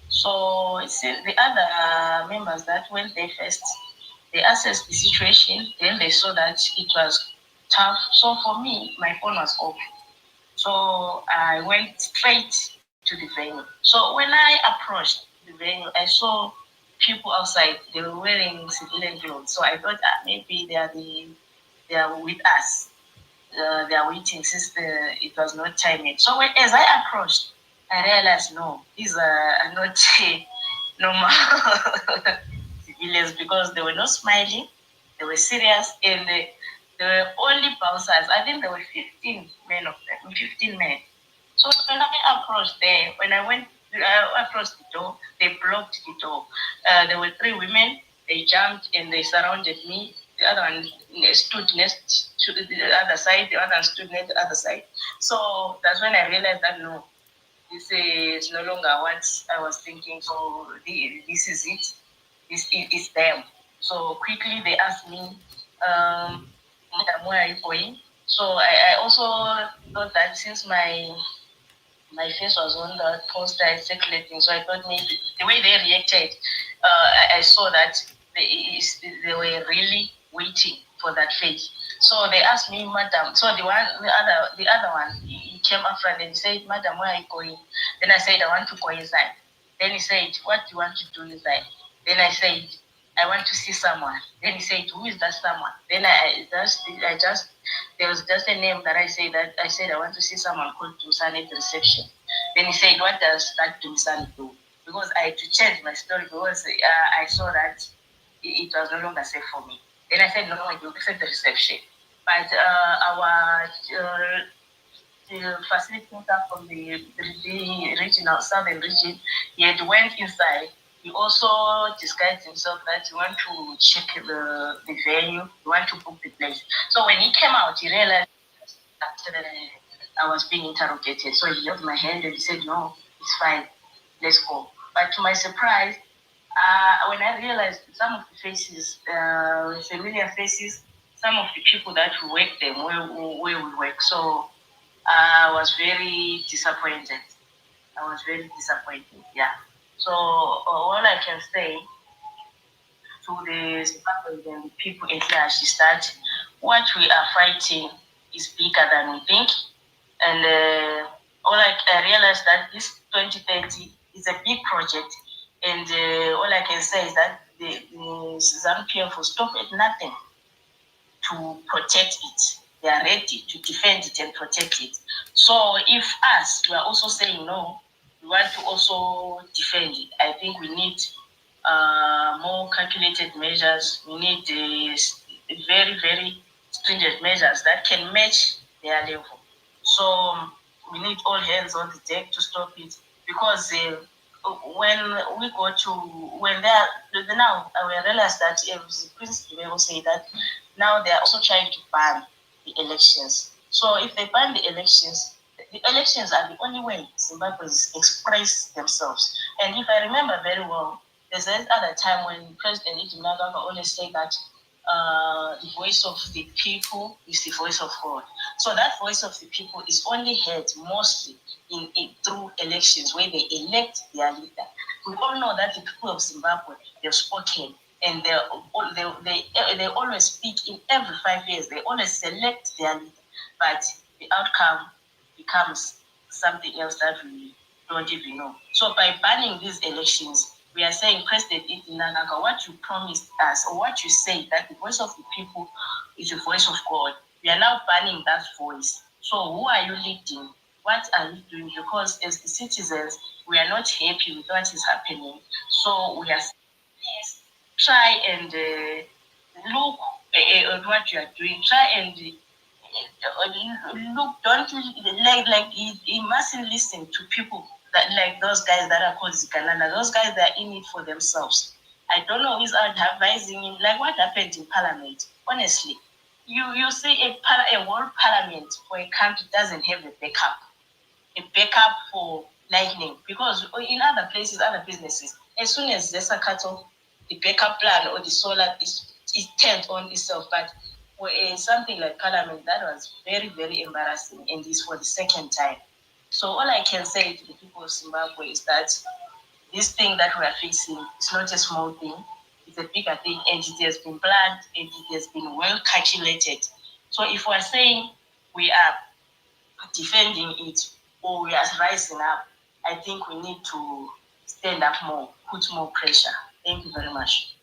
So the other members that went there first, they assessed the situation, then they saw that it was tough. So for me, my phone was off. So I went straight to the venue. So when I approached the venue, I saw people outside. They were wearing civilian clothes. So I thought maybe they are with us. they are waiting since it was not time yet. So as I approached, I realized no, these are not normal civilians, because they were not smiling, they were serious, and they were only bouncers. I think there were 15 men of them, 15 men. So when I approached there, when I went, I approached the door, they blocked the door. There were 3 women, they jumped and they surrounded me. The other one stood next to the other side, the other one stood next to the other side. So that's when I realized that no, this is no longer what I was thinking. So this is it. This is them. So quickly they asked me, Madam, where are you going? So I also thought that since my face was on the poster circulating, so I thought maybe the way they reacted, I saw that they were really waiting for that face. So they asked me, Madam. So the other one, he came up front and he said, Madam, where are you going? Then I said, I want to go inside. Then he said, what do you want to do inside? Then I said, I want to see someone. Then he said, who is that someone? Then I just there was just a name that I said I want to see someone called Dusan at the reception. Then he said, what does that Dusan do? Because I had to change my story because I saw that it was no longer safe for me. Then I said, no, you accept the reception. But our facilitator from the regional southern region, he had went inside. He also disguised himself that he want to check the venue, he want to book the place. So when he came out, he realized that I was being interrogated. So he held my hand and he said, no, it's fine, let's go. But to my surprise, when I realized some of the faces, familiar faces, some of the people that work there, where we work. So I was very disappointed. Yeah. So all I can say to the Zimbabweans and the people at large is that what we are fighting is bigger than we think. And I realized that this 2030 is a big project. And all I can say is that the ZANU-PF will stop at nothing to protect it. They are ready to defend it and protect it. So if us, we are also saying no, we want to also defend it, I think we need more calculated measures. We need very, very stringent measures that can match their level. So we need all hands on the deck to stop it, because when we go to, when they are, now I realize that Prince will say that now they are also trying to ban the elections. So if they ban the elections are the only way Zimbabweans express themselves. And if I remember very well, there's another time when President Itimnagaba always said that the voice of the people is the voice of God. So that voice of the people is only heard mostly through elections, where they elect their leader. We all know that the people of Zimbabwe, they've spoken, and they always speak in every 5 years. They always select their leader, but the outcome becomes something else that we don't even know. So by banning these elections, we are saying, President Itinanaga, what you promised us, or what you say, that the voice of the people is the voice of God, we are now banning that voice. So who are you leading? What are you doing? Because as the citizens, we are not happy with what is happening. So we are saying, please try and look at what you are doing. Try and look, don't like he mustn't listen to people that, like those guys that are called Sikhala. Those guys, that are in it for themselves. I don't know who's advising him. Like what happened in Parliament? Honestly, you see a world Parliament for a country doesn't have a backup for lightning, because in other places, other businesses, as soon as there's a cut off, the backup plan or the solar is turned on itself. But for something like Parliament, that was very, very embarrassing, and this for the second time. So all I can say to the people of Zimbabwe is that this thing that we are facing is not a small thing. It's a bigger thing, and it has been planned, and it has been well calculated. So if we're saying we are defending it, or we are rising up, I think we need to stand up more, put more pressure. Thank you very much.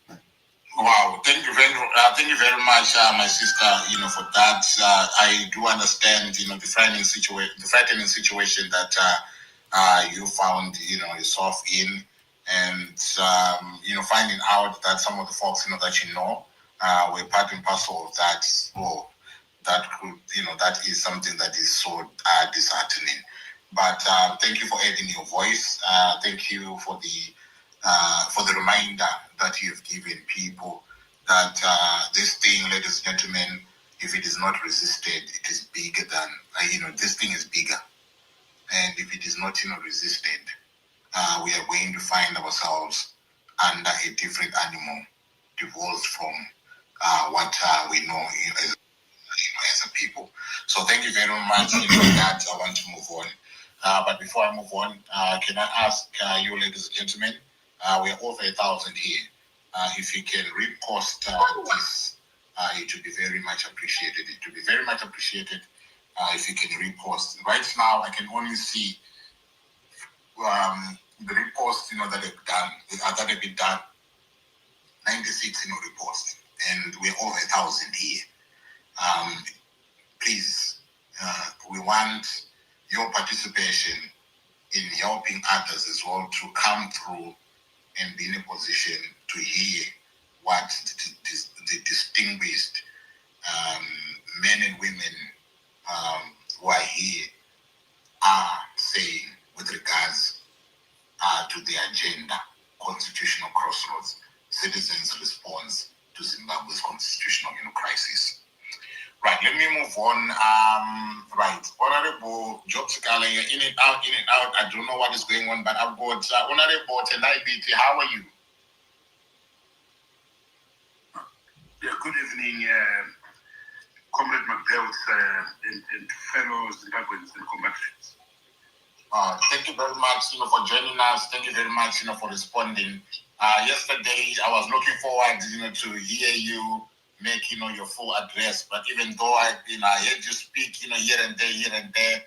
Wow, thank you very much, my sister. For that, I do understand. The frightening situation that you found, yourself in, and finding out that some of the folks, that were part and parcel of that. Oh, that could, that is something that is so disheartening. But thank you for adding your voice. Thank you for the reminder that you've given people that this thing, ladies and gentlemen, if it is not resisted, it is bigger than, this thing is bigger. And if it is not, resisted, we are going to find ourselves under a different animal, divorced from what we know as a people. So thank you very much. For that, I want to move on. But before I move on, can I ask you, ladies and gentlemen, we are over 1,000 here. If you can repost this, it would be very much appreciated. It would be very much appreciated if you can repost. Right now, I can only see the reposts, that have been done. 96, reposts, and we're over 1,000 here. Please, we want your participation in helping others as well to come through and be in a position to hear what the distinguished men and women who are here are saying with regards to the agenda, constitutional crossroads, citizens' response to Zimbabwe's constitutional crisis. Right, let me move on. Right, Honorable Job Sikhala, in and out. I don't know what is going on, but I've got Honorable Tendai Biti. How are you? Yeah, good evening, Comrade McDowell and fellow Zimbabweans and compatriots. Thank you very much, for joining us. Thank you very much, for responding. Yesterday, I was looking forward, to hear you make, your full address. But even though I heard you speak, here and there,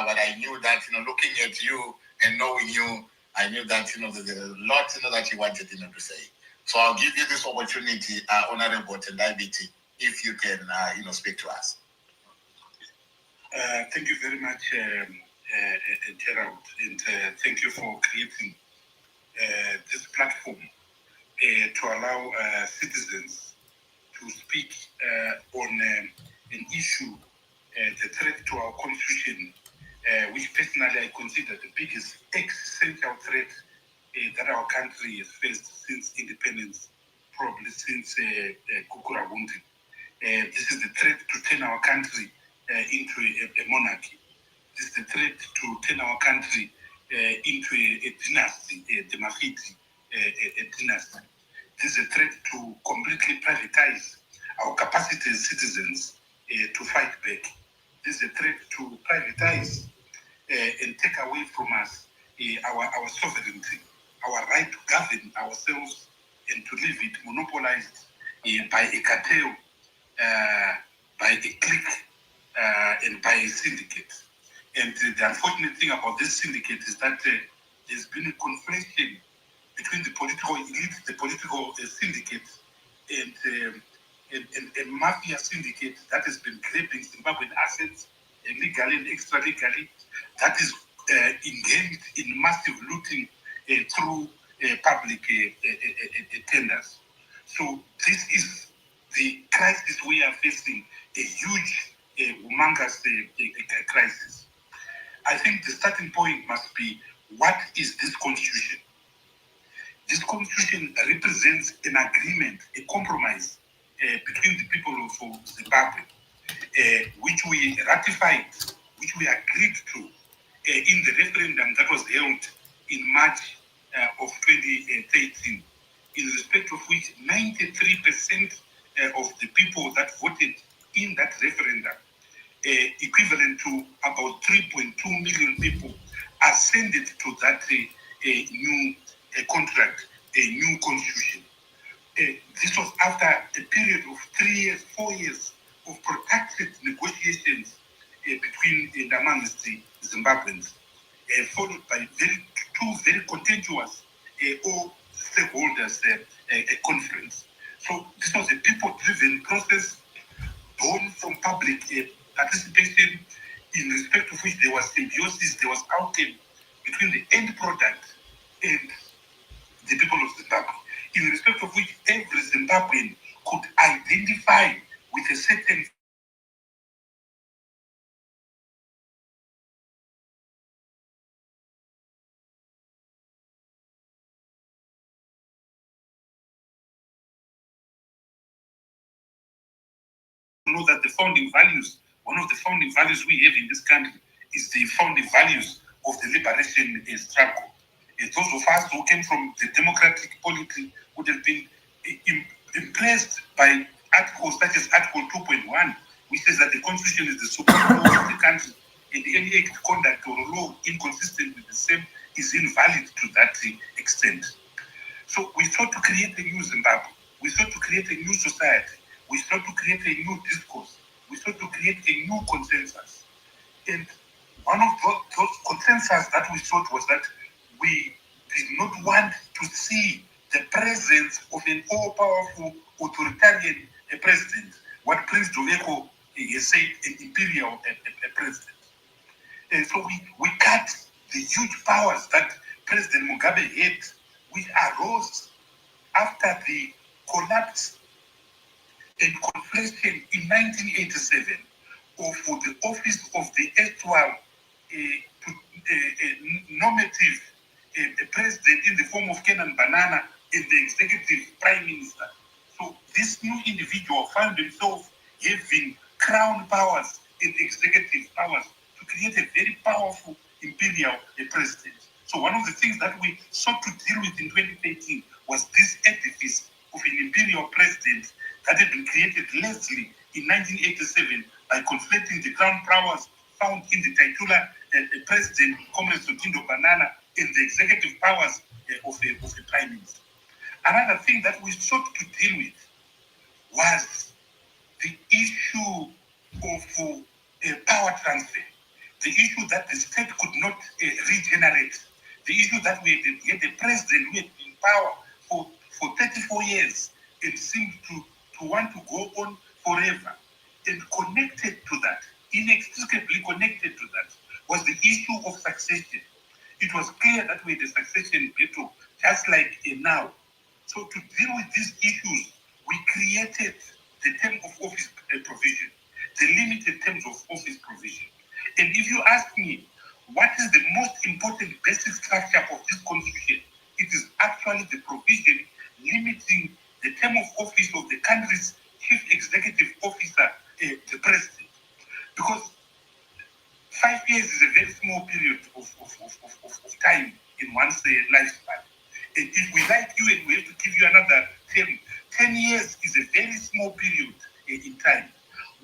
but I knew that, looking at you and knowing you, I knew that, there's a lot, that you wanted, to say. So I'll give you this opportunity, Honorable Tendai Biti, if you can, speak to us. Thank you very much, Gerald, and thank you for creating this platform to allow citizens to speak on an issue, the threat to our constitution, which personally I consider the biggest existential threat that our country has faced since independence, probably since Ngarivhume. This is the threat to turn our country into a monarchy. This is the threat to turn our country into a dynasty, the Mafiti, a dynasty. This is a threat to completely privatize our capacity as citizens to fight back. This is a threat to privatize and take away from us our sovereignty, our right to govern ourselves and to leave it monopolized by a cartel, by a clique, and by a syndicate. And the unfortunate thing about this syndicate is that there's been a conflation between the political elite, the political syndicate, and mafia syndicate that has been grabbing Zimbabwean assets legally and extra-legally, that is engaged in massive looting through public tenders. So this is the crisis we are facing, a huge, humongous crisis. I think the starting point must be, what is this constitution? This constitution represents an agreement, a compromise between the people of Zimbabwe, which we ratified, which we agreed to in the referendum that was held in March of 2013, in respect of which 93% of the people that voted in that referendum, equivalent to about 3.2 million people, ascended to that new contract, a new constitution. This was after a period of 3 years, 4 years of protracted negotiations between and amongst the Zimbabweans, followed by two very contentious all stakeholders conference. So this was a people-driven process born from public participation, in respect of which there was symbiosis, there was outcome between the end product and the people of Zimbabwe, in respect of which every Zimbabwean could identify with a certain know that the founding values, one of the founding values we have in this country is the founding values of the liberation struggle. Those of us who came from the democratic polity would have been impressed by articles such as Article 2.1, which says that the Constitution is the supreme law of the country, and any act, conduct, or law inconsistent with the same is invalid to that extent. So we sought to create a new Zimbabwe. We sought to create a new society. We sought to create a new discourse. We sought to create a new consensus. And one of those consensus that we sought was that we did not want to see the presence of an all-powerful authoritarian president, what Prince Joveko has said, an imperial president. And so we cut the huge powers that President Mugabe had, which arose after the collapse and conflation in 1987 of the office of the erstwhile normative president in the form of Kenan Banana and the executive prime minister. So this new individual found himself having crown powers and executive powers to create a very powerful imperial president. So one of the things that we sought to deal with in 2013 was this edifice of an imperial president that had been created largely in 1987 by conflating the crown powers found in the titular president, Comrade Sotindo Banana, and the executive powers of the prime minister. Another thing that we sought to deal with was the issue of power transfer, the issue that the state could not regenerate, the issue that we had a president who had been in power for 34 years and seemed to want to go on forever. And connected to that, inextricably connected to that, was the issue of succession. It was clear that we had a succession battle, just like now. So to deal with these issues, we created the term of office provision, the limited terms of office provision. And if you ask me, what is the most important basic structure of this constitution? It is actually the provision limiting the term of office of the country's chief executive officer, the president. Because 5 years is a very small period of time in one's lifespan. And if we like you and we have to give you another 10 years is a very small period in time.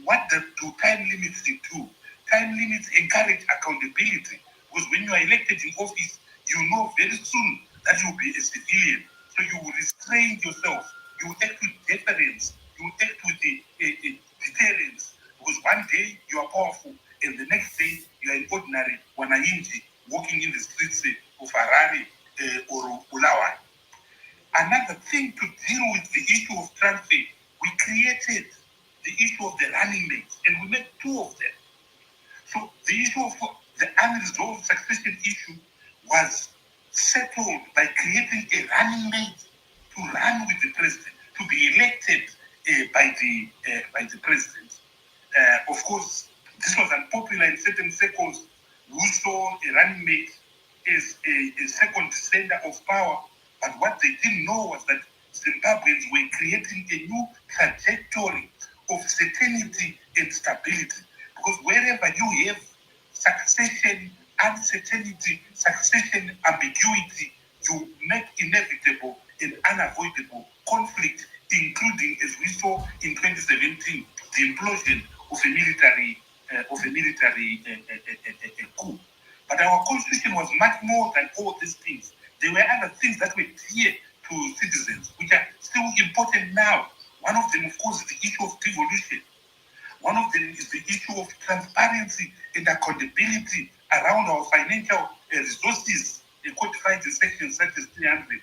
What do time limits do? Time limits encourage accountability, because when you are elected in office, you know very soon that you will be a civilian. So you will restrain yourself. You will act with deference. You will act with deterrence. Because one day you are powerful, and the next day you are an ordinary wananchi walking in the streets of Harare or Bulawayo. Another thing to deal with the issue of transfer, we created the issue of the running mates, and we made 2 of them. So the issue of the unresolved succession issue was settled by creating a running mate to run with the president, to be elected by the president. Of course, this was unpopular in certain circles who saw a running mate as a second center of power. But what they didn't know was that Zimbabweans were creating a new trajectory of certainty and stability. Because wherever you have succession uncertainty, succession ambiguity, you make inevitable and unavoidable conflict, including, as we saw in 2017, the implosion of a military coup. But our constitution was much more than all these things. There were other things that were clear to citizens, which are still important now. One of them, of course, is the issue of devolution. One of them is the issue of transparency and accountability around our financial resources codified in sections such as 300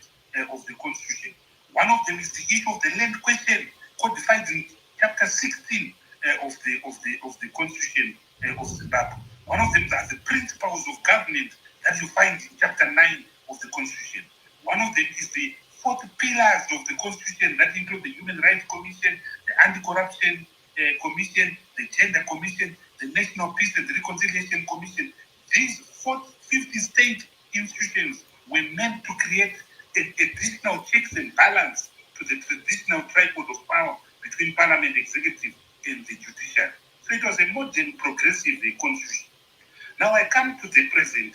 of the Constitution. One of them is the issue of the land question, codified in chapter 16 of the Constitution of Zimbabwe. One of them are the principles of government that you find in chapter 9 of the Constitution. One of them is the 4 pillars of the Constitution that include the Human Rights Commission, the Anti-Corruption Commission, the Gender Commission, the National Peace and Reconciliation Commission. These 50 state institutions were meant to create additional checks and balance to the traditional tripod of power between parliament, executive, and the judiciary. So it was a modern, progressive constitution. Now I come to the present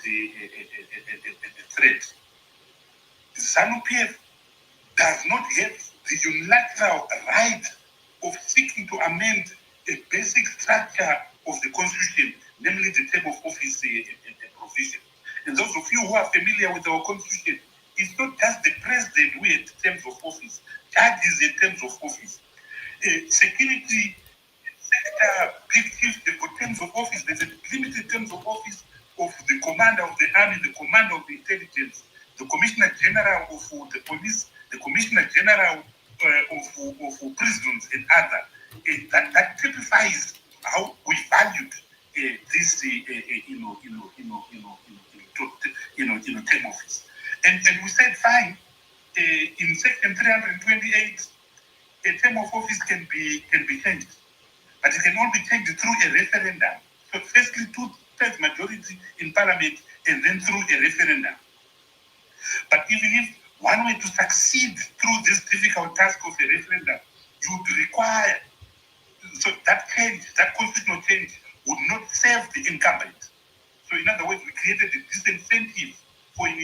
threat. ZANU-PF does not have the unilateral right of seeking to amend a basic structure of the constitution, namely the term of office provision. And those of you who are familiar with our constitution, it's not just the president who had terms of office, judges had terms of office. Security sector big chiefs, they've got terms of office. There's a limited terms of office of the commander of the army, the commander of the intelligence, the commissioner general of the police, the commissioner general of prisons, and other. That typifies how we valued this, term office. And we said, fine, in section 328, a term of office can be changed, but it can only be changed through a referendum. So firstly, 2/3 majority in parliament, and then through a referendum. But even if one were to succeed through this difficult task of a referendum, you would require, so that change, that constitutional change, would not serve the incumbent. So in other words, we created a disincentive for an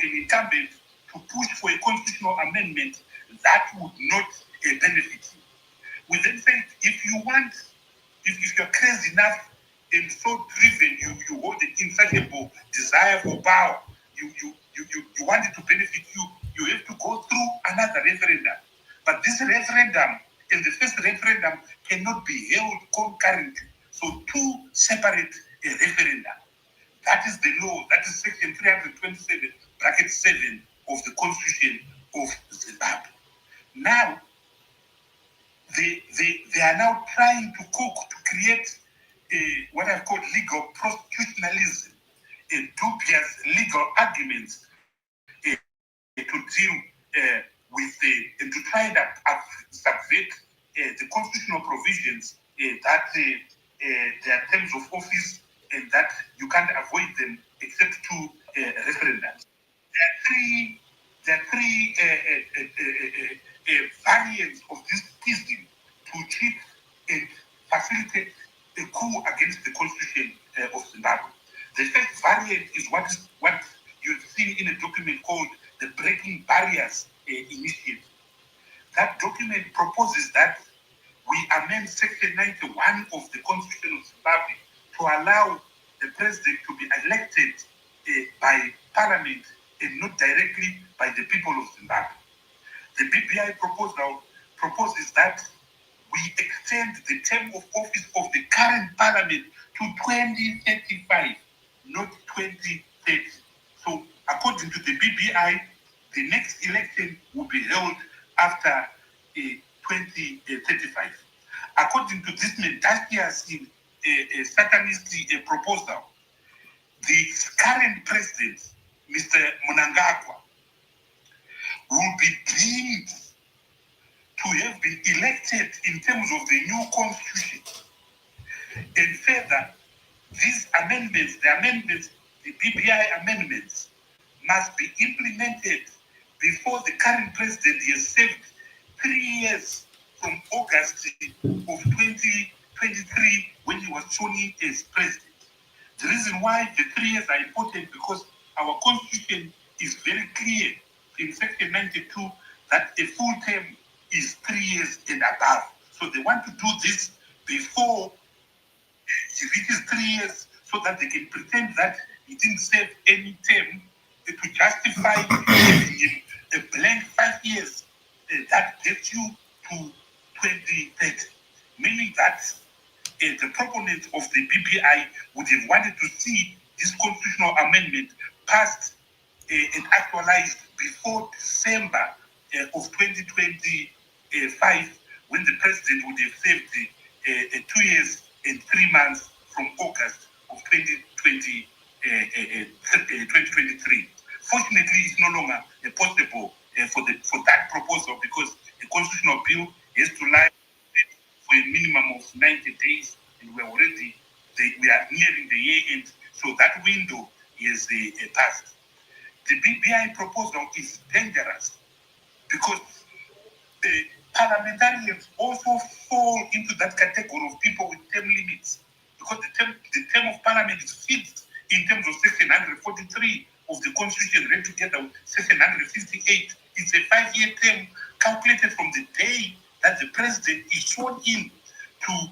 incumbent to push for a constitutional amendment that would not benefit you. We then said, if you're crazy enough and so driven, you hold an insatiable desire for power, you want it to benefit you, you have to go through another referendum. But this referendum and the first referendum cannot be held concurrently. So 2 separate referenda. That is the law. That is section 327, bracket 7 of the Constitution of Zimbabwe. Now, they are now trying to create what I've called legal prostitutionalism, dubious legal arguments to deal with and to try and subvert the constitutional provisions that there are terms of office and that you can't avoid them except through referendums. There are three variants of this schism to cheat and facilitate a coup against the constitution of Zimbabwe. The first variant is what you've seen in a document called the Breaking Barriers Initiative. That document proposes that we amend section 91 of the Constitution of Zimbabwe to allow the president to be elected by parliament and not directly by the people of Zimbabwe. The BBI proposal proposes that we extend the term of office of the current parliament to 2035, not 2030. So according to the BBI, the next election will be held after 2035. According to this mendacious satanist proposal, the current president, Mr. Mnangagwa, will be deemed to have been elected in terms of the new constitution. And further, these amendments, the BBI amendments, must be implemented before the current president has served 3 years from August of 2023 when he was sworn in as president. The reason why the 3 years are important because our constitution is very clear in section 92 that a full term is 3 years and above. So they want to do this before he reaches 3 years so that they can pretend that he didn't serve any term to justify giving him a blank 5 years that gets you to 2030. Meaning that the proponents of the BBI would have wanted to see this constitutional amendment passed and actualized before December of 2025, when the president would have served 2 years and 3 months from August of 2023. Fortunately, it's no longer possible for that proposal, because the constitutional bill has to lie for a minimum of 90 days, and we are nearing the year end, so that window is passed. The BBI proposal is dangerous because the parliamentarians also fall into that category of people with term limits, because the term of parliament is fixed in terms of section 143 of the constitution, read together with section 158. It's a 5-year term calculated from the day that the president is sworn in to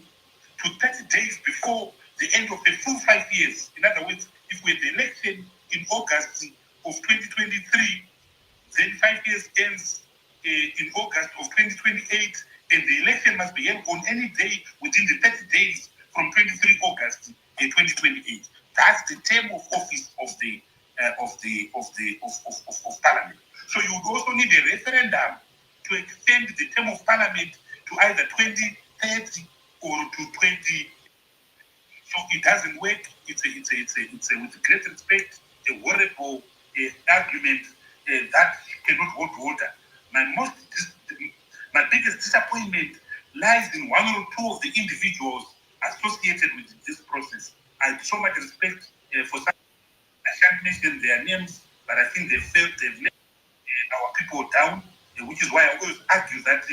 30 days before the end of the full 5 years. In other words, if we had the election in August of 2023, then 5 years ends in August of 2028, and the election must be held on any day within the 30 days from 23 August 2028. That's the term of office of parliament. So you would also need a referendum to extend the term of parliament to either 2030 or to 20. So it doesn't work. It's with great respect, a horrible argument that cannot hold water. My biggest disappointment lies in one or two of the individuals associated with this process. I have so much respect for some. I can't mention their names, but I think they've let our people down, which is why I always argue that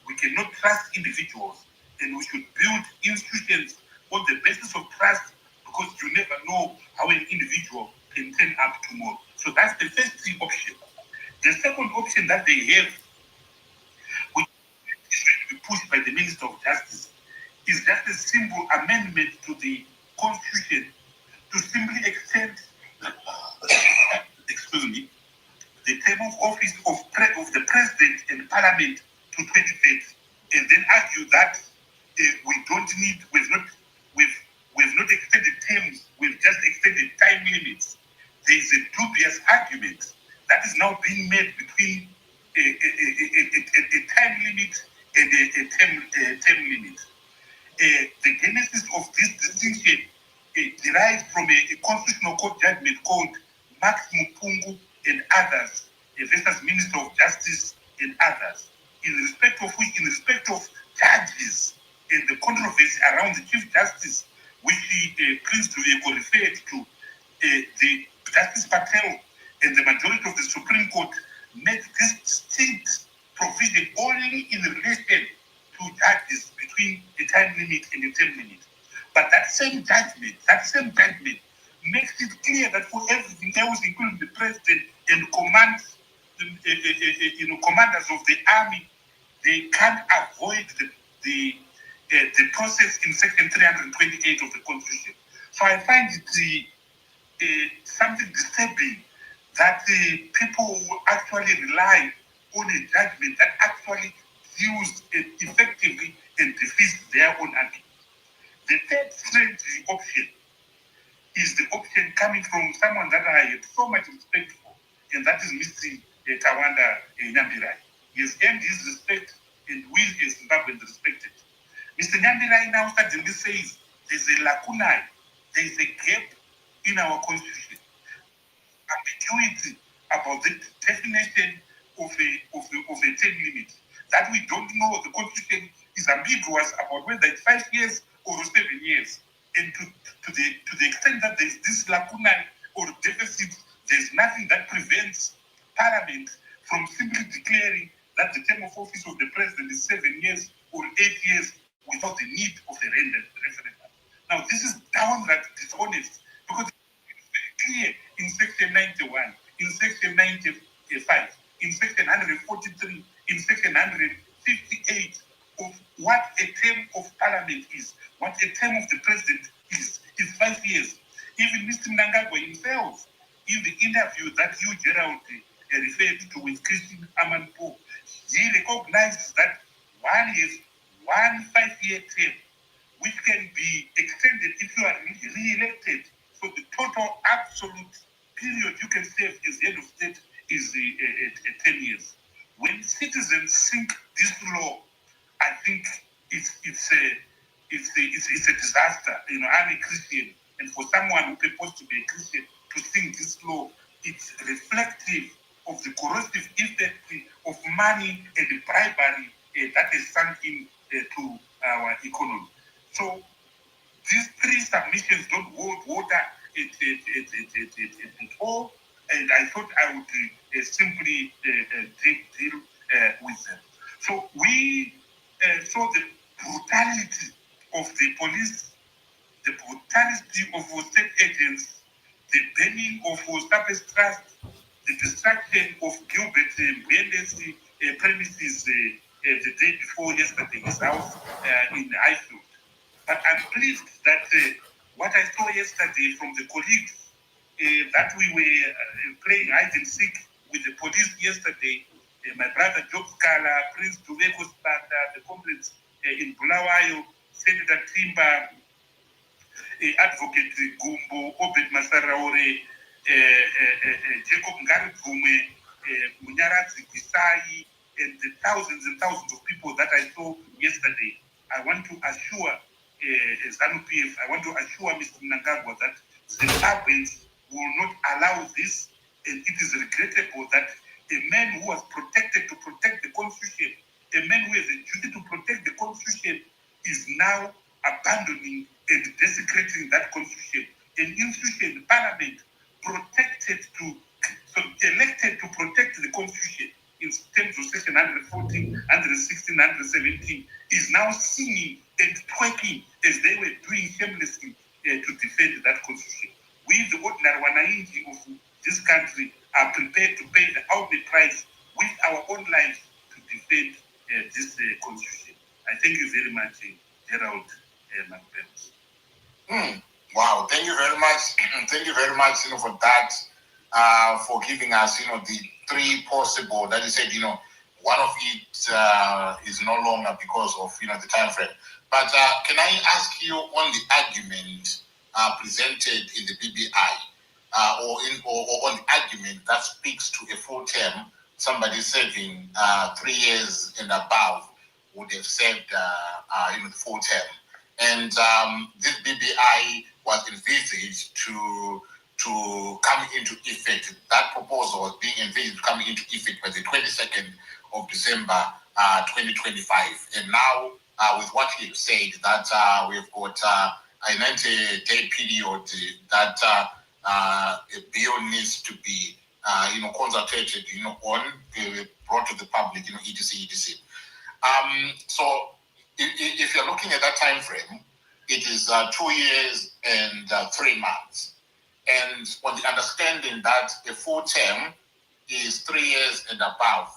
we cannot trust individuals, and we should build institutions on the basis of trust, because you never know how an individual can turn up tomorrow. So that's the first option. The second option that they have, which is going to be pushed by the Minister of Justice, is just a simple amendment to the Constitution to simply extend the term of office of the President and Parliament to 2030, and then argue that we've not extended terms, we've just extended time limits. There is a dubious argument that is now being made between a time limit and a term limit. The genesis of this distinction derives from a constitutional court judgment called Max Mupungu and others versus Minister of Justice and others, in respect of judges and the controversy around the Chief Justice, which Prince Duveko referred to. The Justice Patel and the majority of the Supreme Court made this distinct provision only in relation to judges between a time limit and a term limit. But that same judgment makes it clear that for everything else, including the president and commanders of the army, they can't avoid the process in section 328 of the Constitution. So I find it something disturbing that people actually rely on a judgment that actually deals effectively and defeats their own argument. The third strange option is the option coming from someone that I had so much respect for, and that is Mr. Tawanda Nyambirai. He has earned his respect and will a Zimbabwean respected. Mr. Nyambirai now suddenly says there's a lacuna, there is a gap in our constitution, ambiguity about the definition of a term limit, that we don't know. The constitution is ambiguous about whether it's 5 years or 7 years. And to the extent that there's this lacuna or deficit, there's nothing that prevents Parliament from simply declaring that the term of office of the president is 7 years or 8 years without the need of a referendum. Now, this is downright dishonest, because it's very clear in section 91, in section 95, in section 143, in section 158 of what a term of Parliament is, what a term of the president is 5 years. Even Mr. Mnangagwa himself, in the interview that you, Gerald, referred to with Christine Amanpo, he recognizes that one is 1 5-year term, which can be extended if you are re-elected. So the total absolute period you can serve as head of state is 10 years. when citizens think this law, I think it's a disaster. You know, I'm a Christian, and for someone who purports to be a Christian to think this law, it's reflective of the corrosive effect of money and the bribery that is sunk in to our economy. So these three submissions don't hold water at all, and I thought I would simply deal with them. So we saw the brutality of the police, the brutality of our state agents, the burning of our surface trust, the destruction of Gilbert Brende's premises the day before yesterday, his house in Highfield. But I'm pleased that what I saw yesterday from the colleagues, that we were playing hide and seek with the police yesterday, my brother Job Sikhala, Prince Duveko Spata, the comrades in Bulawayo, Senator Timba, Advocate Gumbo, Obed Masaraore, Jacob Ngarivhume, Munyarazi Kisai, and the thousands and thousands of people that I saw yesterday. I want to assure ZANU-PF, I want to assure Mr. Mnangagwa that Zimbabweans will not allow this, and it is regrettable that a man who was protected to protect the constitution, a man who has a duty to protect the constitution, is now abandoning and desecrating that constitution. An institution, parliament, elected to protect the constitution in terms of section 114, 116, 117, is now singing and twerking as they were doing shamelessly to defend that constitution. We, the ordinary Wanainji of this country, are prepared to pay the ultimate price with our own lives to defend this constitution. I thank you very much, Gerald Macbeth. Wow, thank you very much. Thank you very much, for that, for giving us, the three possible that you said, one of it is no longer because of, the time frame. But can I ask you on the argument presented in the BBI, or on the argument that speaks to a full term, somebody serving 3 years and above would have served, the full term. And this BBI was envisaged to come into effect. That proposal was being envisaged coming into effect by the 22nd of December 2025. And now, with what you said, that we've got a 90-day period that a bill needs to be, consulted, on, brought to the public, etc. So if you're looking at that time frame, it is 2 years and 3 months. And on the understanding that a full term is 3 years and above,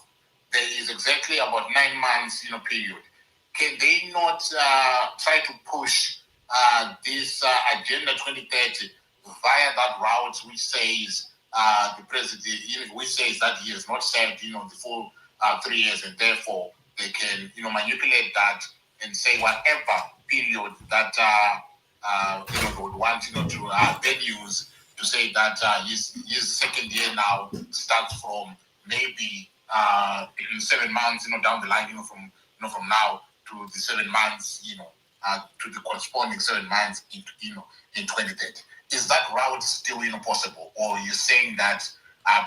there is exactly about 9 months, period. Can they not try to push this Agenda 2030 via that route, which says the president, which says that he has not served, the full 3 years, and therefore they can, manipulate that and say whatever period that they would want, to then use to say that his second year now starts from maybe 7 months, down the line, from now to the 7 months, to the corresponding 7 months in 2030. Is that route still possible, or are you saying that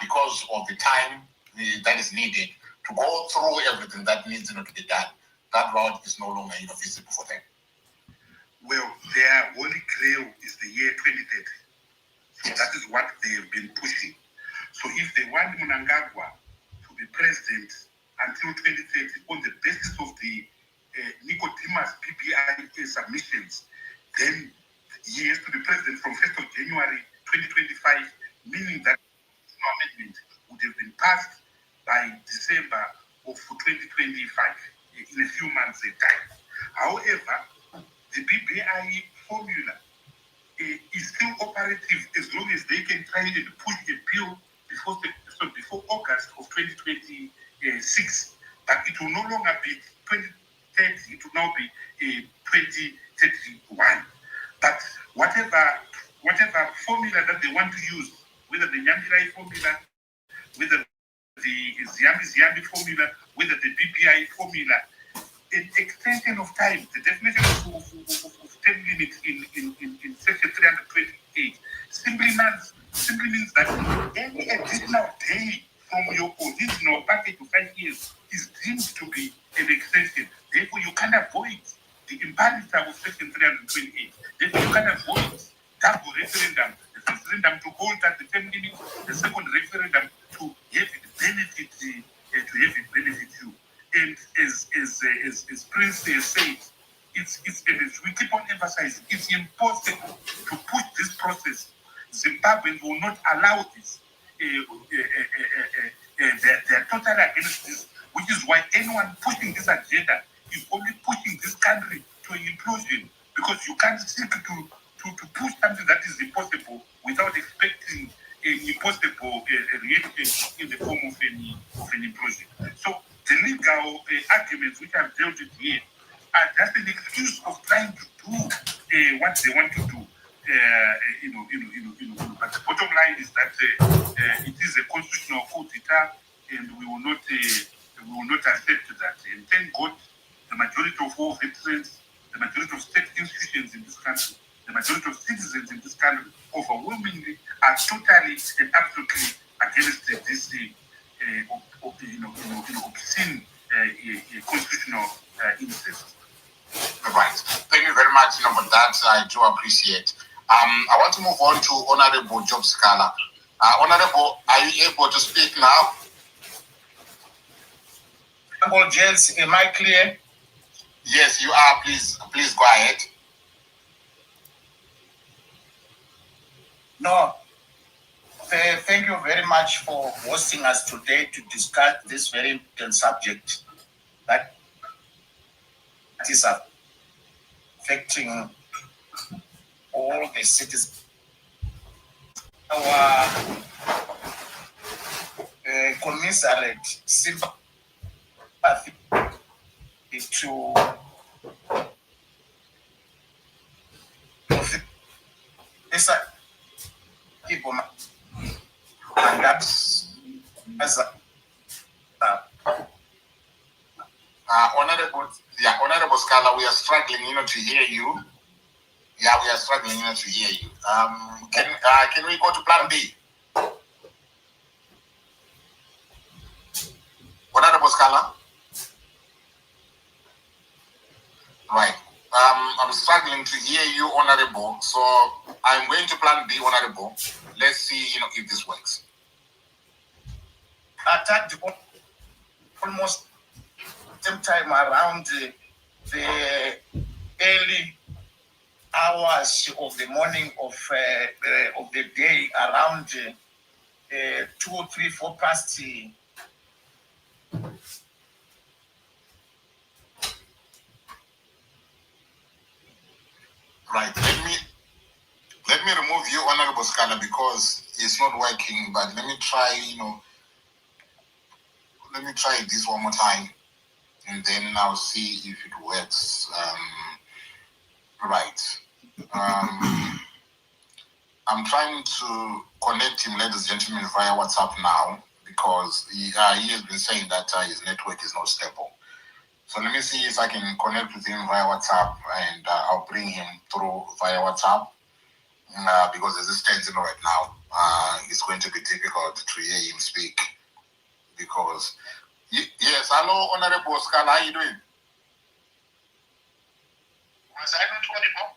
because of the time that is needed to go through everything that needs to be done, that route is no longer feasible for them? Well, their holy grail is the year 2030. So that is what they have been pushing. So if they want Mnangagwa to be president until 2030 on the basis of the Nicodemus BBI submissions, then he has to be president from 1st of January 2025, meaning that no amendment would have been passed by December of 2025, in a few months' time. However, the BBI formula is still operative as long as they can try and push a bill before August of 2026. But it will no longer be 2030, it will now be 2031. But whatever formula that they want to use, whether the Nyambirai formula, whether the Ziyambi formula, whether the BPI formula, an extension of time, the definition of term limit in section 328 simply means that any additional day from your original package of 5 years is deemed to be an extension. Therefore, you can avoid the imperative of section 328. Therefore, you can avoid double referendum. The first referendum to hold at the term limit, the second referendum to have it benefit you. And as Prince said, we keep on emphasizing it's impossible to push this process. Zimbabweans will not allow this. They're totally against this, which is why anyone pushing this agenda is only pushing this country to an implosion, because you can't seek to push something that is impossible without expecting an impossible reaction in the form of an implosion. So the legal arguments which I've dealt with here are just an excuse of trying to do what they want to do. But the bottom line is that it is a constitutional coup d'etat, and we will not accept that. And thank God, the majority of all veterans, the majority of state institutions in this country, the majority of citizens in this country, overwhelmingly are totally and absolutely against this obscene constitutional incest. Right. Thank you very much. For that, I do appreciate. I want to move on to Honorable Job Sikhala. Honorable, are you able to speak now? Honorable Jens, am I clear? Yes, you are. Please go ahead. No. Thank you very much for hosting us today to discuss this very important subject that is affecting all the citizens. Our commiserate sympathy to people and that's as Honorable Sikhala, we are struggling, to hear you. Yeah, we are struggling, to hear you. Can we go to Plan B? Honorable Sikhala? Right. I'm struggling to hear you, Honorable. So I'm going to Plan B, Honorable. Let's see, if this works. Attacked almost same time around the early hours of the morning of the day, around 2 or 3, 4 past. Right. Let me remove you, Honorable Sikhala, because it's not working. But let me try. Let me try this one more time, and then I'll see if it works. Right. I'm trying to connect him, ladies and gentlemen, via WhatsApp now, because he has been saying that his network is not stable. So let me see if I can connect with him via WhatsApp, and I'll bring him through via WhatsApp, because as it stands right now, it's going to be difficult to hear him speak. Because, yes, hello, Honorable Sikhala, how are you doing? Was I not audible?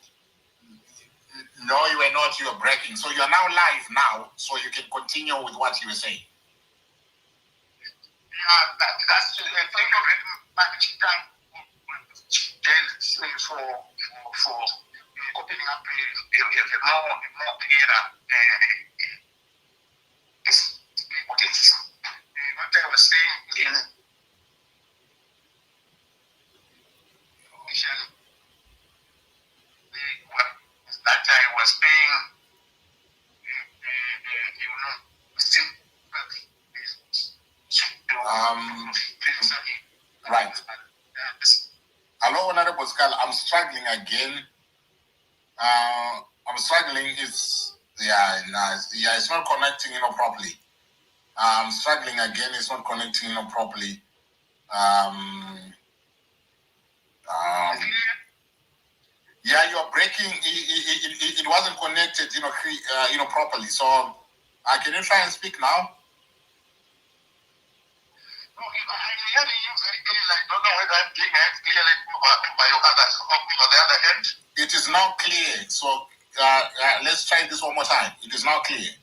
No, you are not. You are breaking. So you are now live now, so you can continue with what you were saying. Yeah, that's thank you very much. For opening up a more clearer what I was saying in that I was paying right. Hello, Honorable Sikhala. I'm struggling again. I'm struggling. It's not connecting, properly. Struggling again, it's not connecting properly. Yeah, you're breaking. It wasn't connected, properly. So, can you try and speak now? No, I'm hearing you very clearly. I don't know whether I'm being heard clearly by your on the other end. It is now clear. So, let's try this one more time. It is now clear. It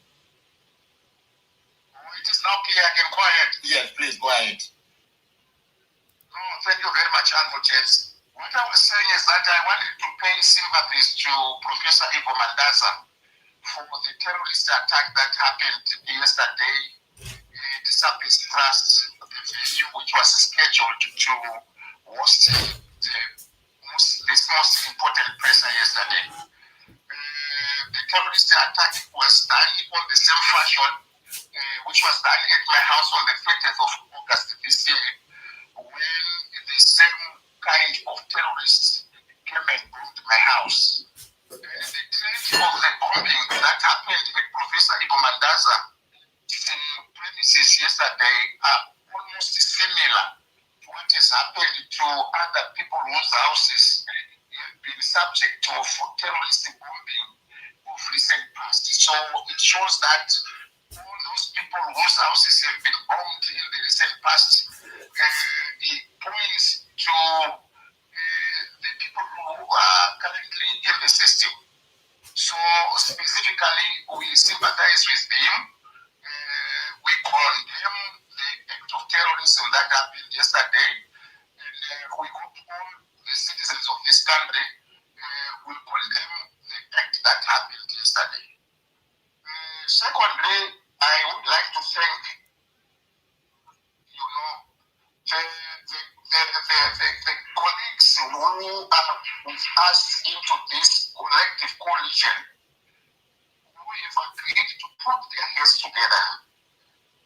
is now clear. I can go ahead. Yes, please go ahead. No, thank you very much, Uncle James. What I was saying is that I wanted to pay sympathies to Professor Ivo Mandaza for the terrorist attack that happened yesterday at Sapis Trust, the venue which was scheduled to host this most important presser yesterday. The terrorist attack was done on the same fashion which was done at my house on the 30th of August this year, when the same kind of terrorists came and bombed my house. The trend of the bombing that happened at Professor Ivo Mandaza premises yesterday are almost similar to what has happened to other people whose houses have been subject to terrorist bombing of recent past. So it shows that all those people whose houses have been bombed in the recent past, it points to the people who are currently in the system. So specifically, we sympathize with them. We condemn the act of terrorism that happened yesterday, and we hope all the citizens of this country will condemn the act that happened yesterday. Secondly, I would like to thank, the colleagues who are with us into this collective coalition, who have agreed to put their heads together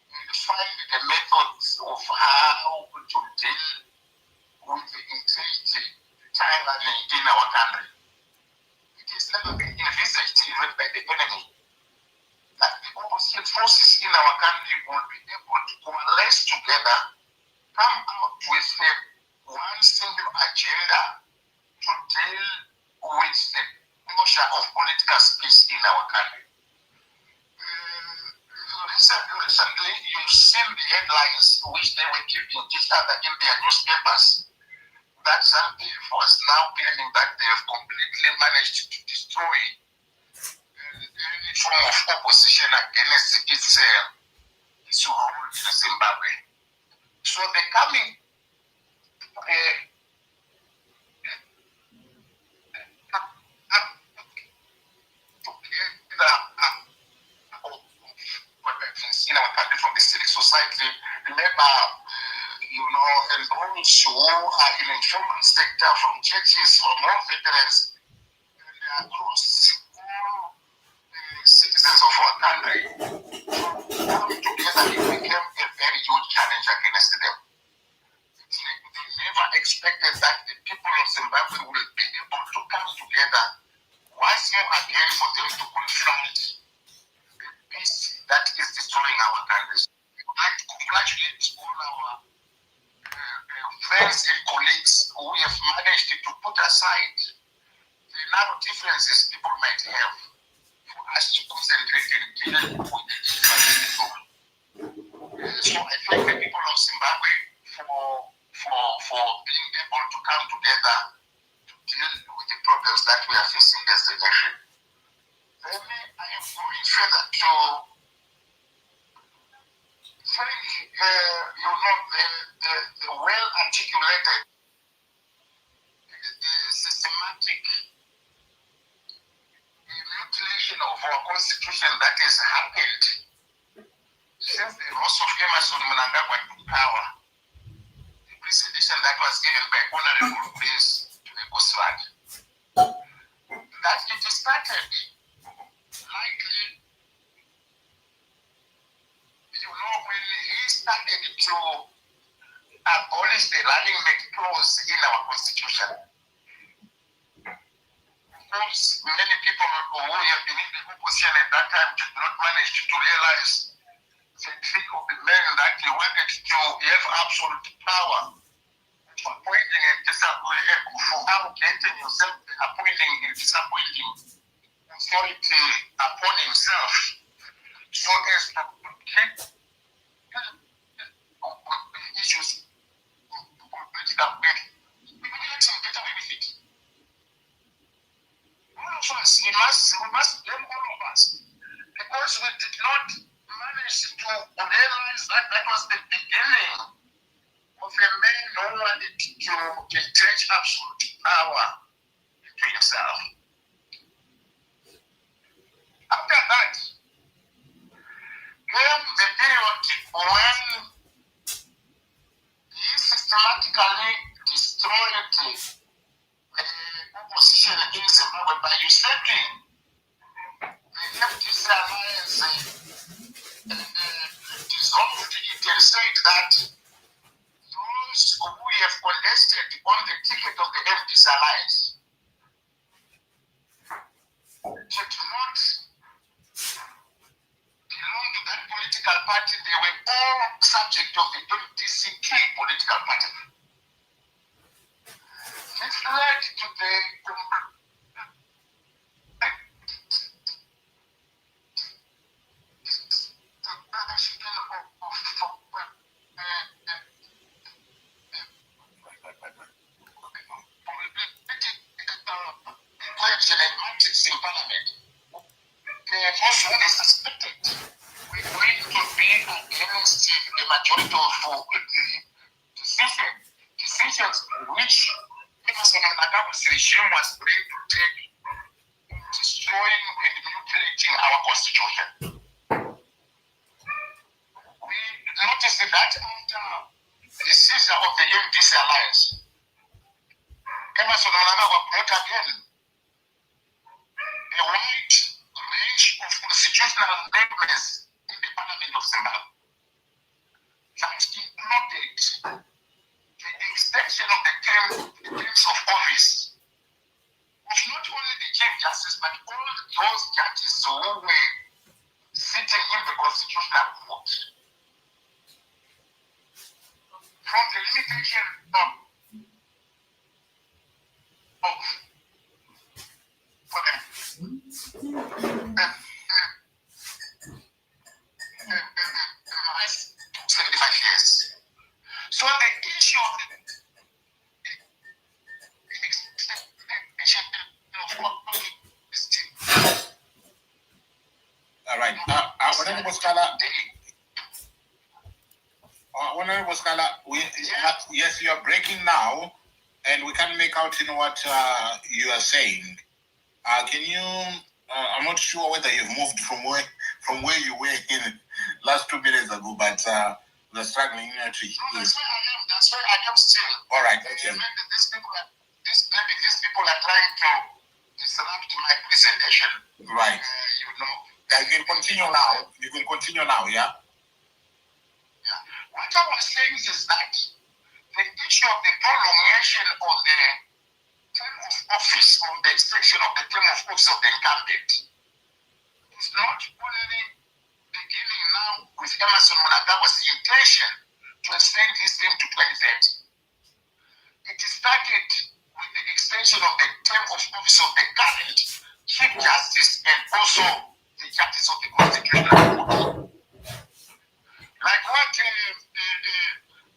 and find the methods of how to deal with the integrity tyranny in our country. It has never been envisaged even by the enemy that the opposite forces in our country will be able to coalesce together, come out with one single agenda to deal with the notion of political space in our country. Recently, you've seen the headlines which they were giving each other in their newspapers, that ZANU-PF was now claiming that they have completely managed to destroy any form of opposition against its rule in Zimbabwe. So the coming in our country from the civic society, labor, and those who are in the informal sector, from churches, from all veterans, and across all citizens of our country, coming together, it became a very huge challenge against them. They never expected that the people of Zimbabwe will be able to come together once more again for them to confront the beast that is destroying our countries. We would like to congratulate all our friends and colleagues who have managed to put aside the narrow differences people might have for us to concentrate and deal with the issue. So I thank the people of Zimbabwe for being able to come together to deal with the problems that we are facing as a nation. Then I am going further to thank the well-articulated, systematic mutilation of our constitution that has happened since the loss of Emerson Mnangagwa to power. The presentation that was given by Honorable Prince to the CROSSROADS. That it started likely, when he started to abolish the running mate clause in our constitution. Of course, many people who have been in the opposition at that time did not manage to realize trick of the man that he wanted to have absolute power for appointing and disappointing, for abrogating himself, appointing and disappointing authority upon himself, so as to keep issues political benefit. All of us, we must blame all of us, because we did not manage to realize that that was the beginning of a man who wanted to entrench absolute power to himself. After that came the period when he systematically destroyed the opposition in Zimbabwe by usurping the FDC alliance, dissolved it and said that those who have contested on the ticket of the FDC alliance did not belong to that political party. They were all subject of the MDCK political party. This led to the in Parliament. Those who they suspected were going to be against the majority of decisions which Emerson Mnangagwa's regime was ready to take, destroying and mutilating our constitution. We noticed that after the seizure of the MDC alliance, Emerson Mnangagwa brought again a wide range of constitutional amendments in the Parliament of Zimbabwe that included the extension of the terms of office of not only the Chief Justice but all those judges who were sitting in the Constitutional Court. From the limitation of so the issue of all right. Honorable Sikhala, yes, you are breaking now, and we can't make out what you are saying. Can you? I'm not sure whether you've moved from where you were in last 2 minutes ago, but we're struggling to. That's where I am still. All right. Okay. Maybe these people are trying to disrupt my presentation. Right. You know. You can continue now. You can continue now. Yeah. Yeah. What I was saying is that the issue of the prolongation of the term of office, or the extension of the term of office of the incumbent, is not only beginning now with Emerson Mnangagwa's intention to extend his term to 2030. It started with the extension of the term of office of the current Chief Justice and also the Justice of the Constitutional Court. Like what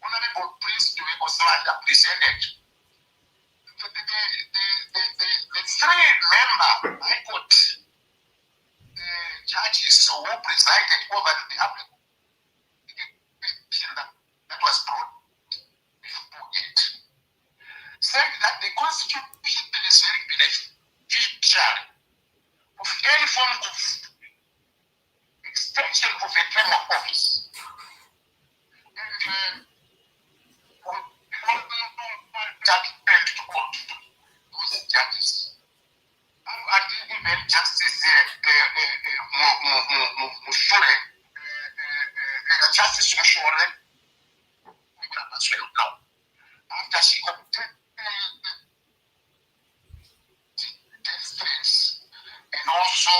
Honorable Prince Oswanda presented, the three-member High Court judges who presided over the application that was brought before it said that the Constitution is very beneficiary of any form of extension of a term of office. And those judges, and even Justice Mushure, Justice Mushure, as well now, after she obtained death threats and also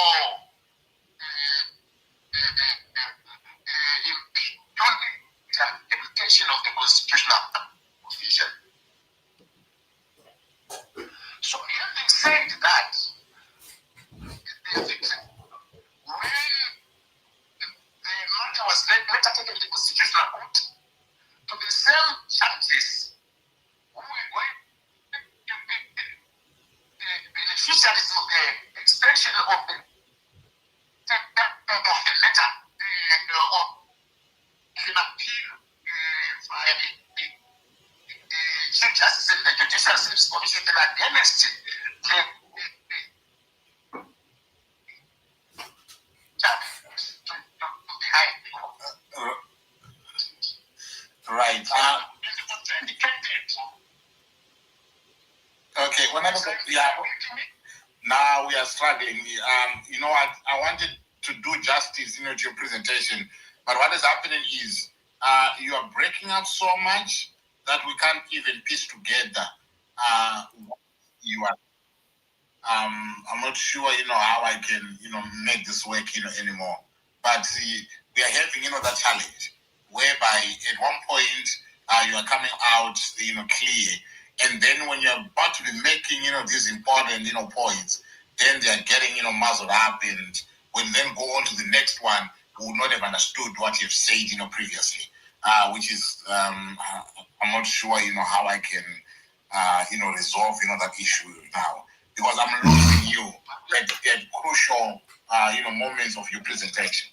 extension of the letter of an appeal by the Chief Justice and the Judicial Service Commission against the right. Okay. Now we are struggling. You know what? I wanted to do justice, to your presentation, but what is happening is you are breaking up so much that we can't even piece together. You are. I'm not sure, how I can, make this work, anymore. But we are having, that challenge whereby at one point you are coming out, clear, and then when you're about to be making, these important, points, then they are getting, muzzled up, and when then go on to the next one, who would not have understood what you've said, previously, which is, I'm not sure, how I can, resolve, that issue now. Because I'm losing you at crucial, moments of your presentation.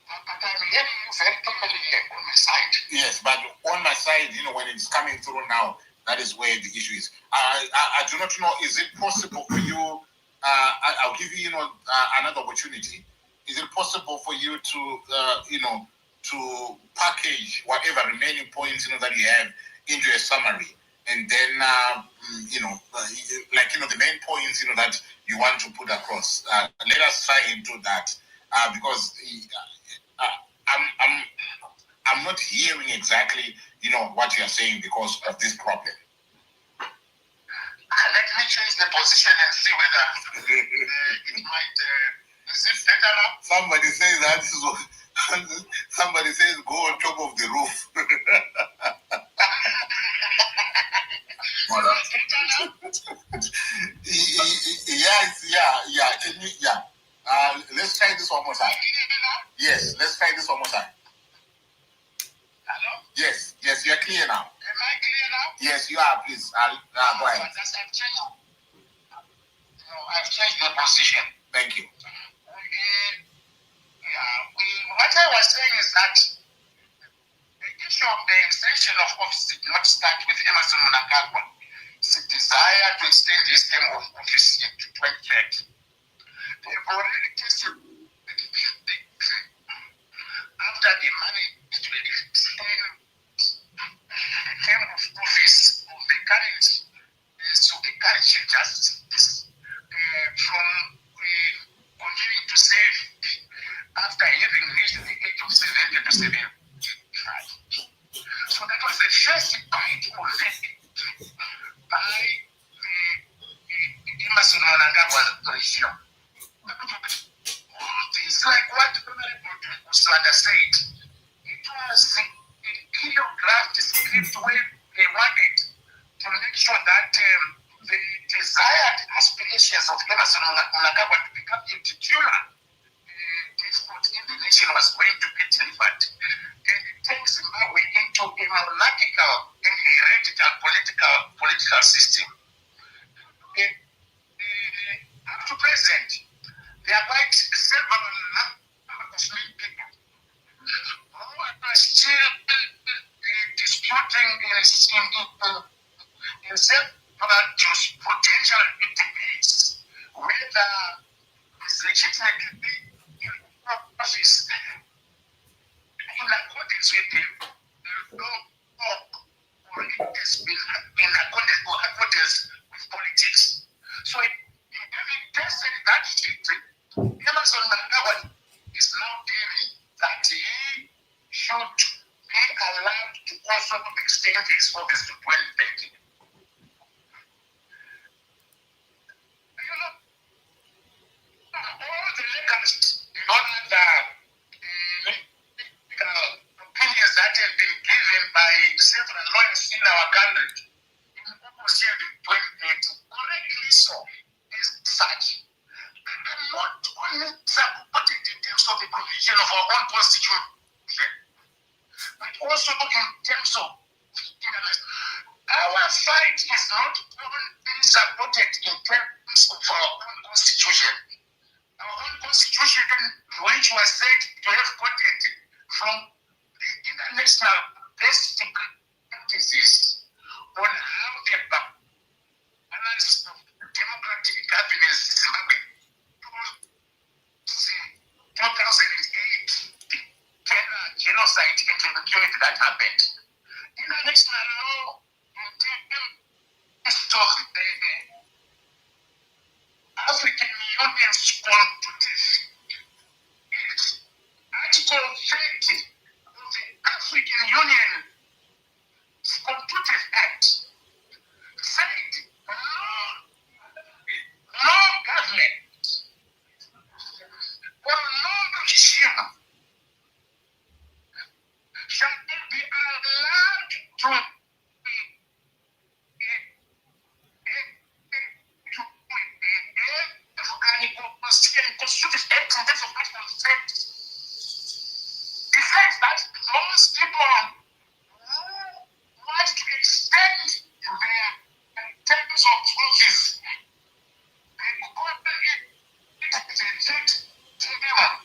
But I'm hearing you very clearly on my side. Yes, but on my side, when it's coming through now, that is where the issue is. I do not know, is it possible for you, I'll give you, another opportunity. Is it possible for you to, to package whatever remaining points, that you have into a summary? And then, the main points, that you want to put across. Let us try and do that, because I'm not hearing exactly, what you are saying because of this problem. Let me change the position and see whether it might. Is it better now? Somebody says that. Somebody says go on top of the roof. Yes, yeah. Can you, let's try this one more time. Yes, let's try this one more time. Hello? Yes, you're clear now. Am I clear now? Yes, you are, please. Go ahead. I've changed the position. Thank you. What I was saying is that the issue of the extension of office did not start with Emerson Mnangagwa. It's a desire to extend his term of office to 2030. They've already tested after the money to extend the term of office of the current Chief Justice from continuing to serve after having reached the age of 70 to 75. So that was the first bite of it by the Emerson Mnangagwa regime. It's like what Honorable Uswanda said. It was a choreographed script where they wanted to make sure that the desired aspirations of Emerson Mnangagwa to become a titular despot in the nation was going to be delivered. And it takes Zimbabwe into a monarchical and heretical political system. Up to present, there are quite several number of people who are still disputing in several potential debates whether it's legitimate office in accordance with the law or it has been in accordance with politics. So having tested that victory, Emerson Mnangagwa is now claiming that he should be allowed to also extend his office to 2030. All the legalists, all the opinions that have been given by several lawyers in our country, in almost 2030, correctly so, is such. And not only supported in terms of the provision of our own constitution, but also in terms of our fight is not only supported terms of our own constitution. Our own constitution, which was said to have quoted from the international best practices on how the balance of democratic governance in Zimbabwe 2008, the terror, genocide, and genocide that happened. International law in terms of the African Union's Constitution, Article 30 of the African Union Constitutive Act said no government or no regime shall be allowed to constitutive act in terms of Article 30. It says that most people who want to extend their terms of office, they call it the jet term.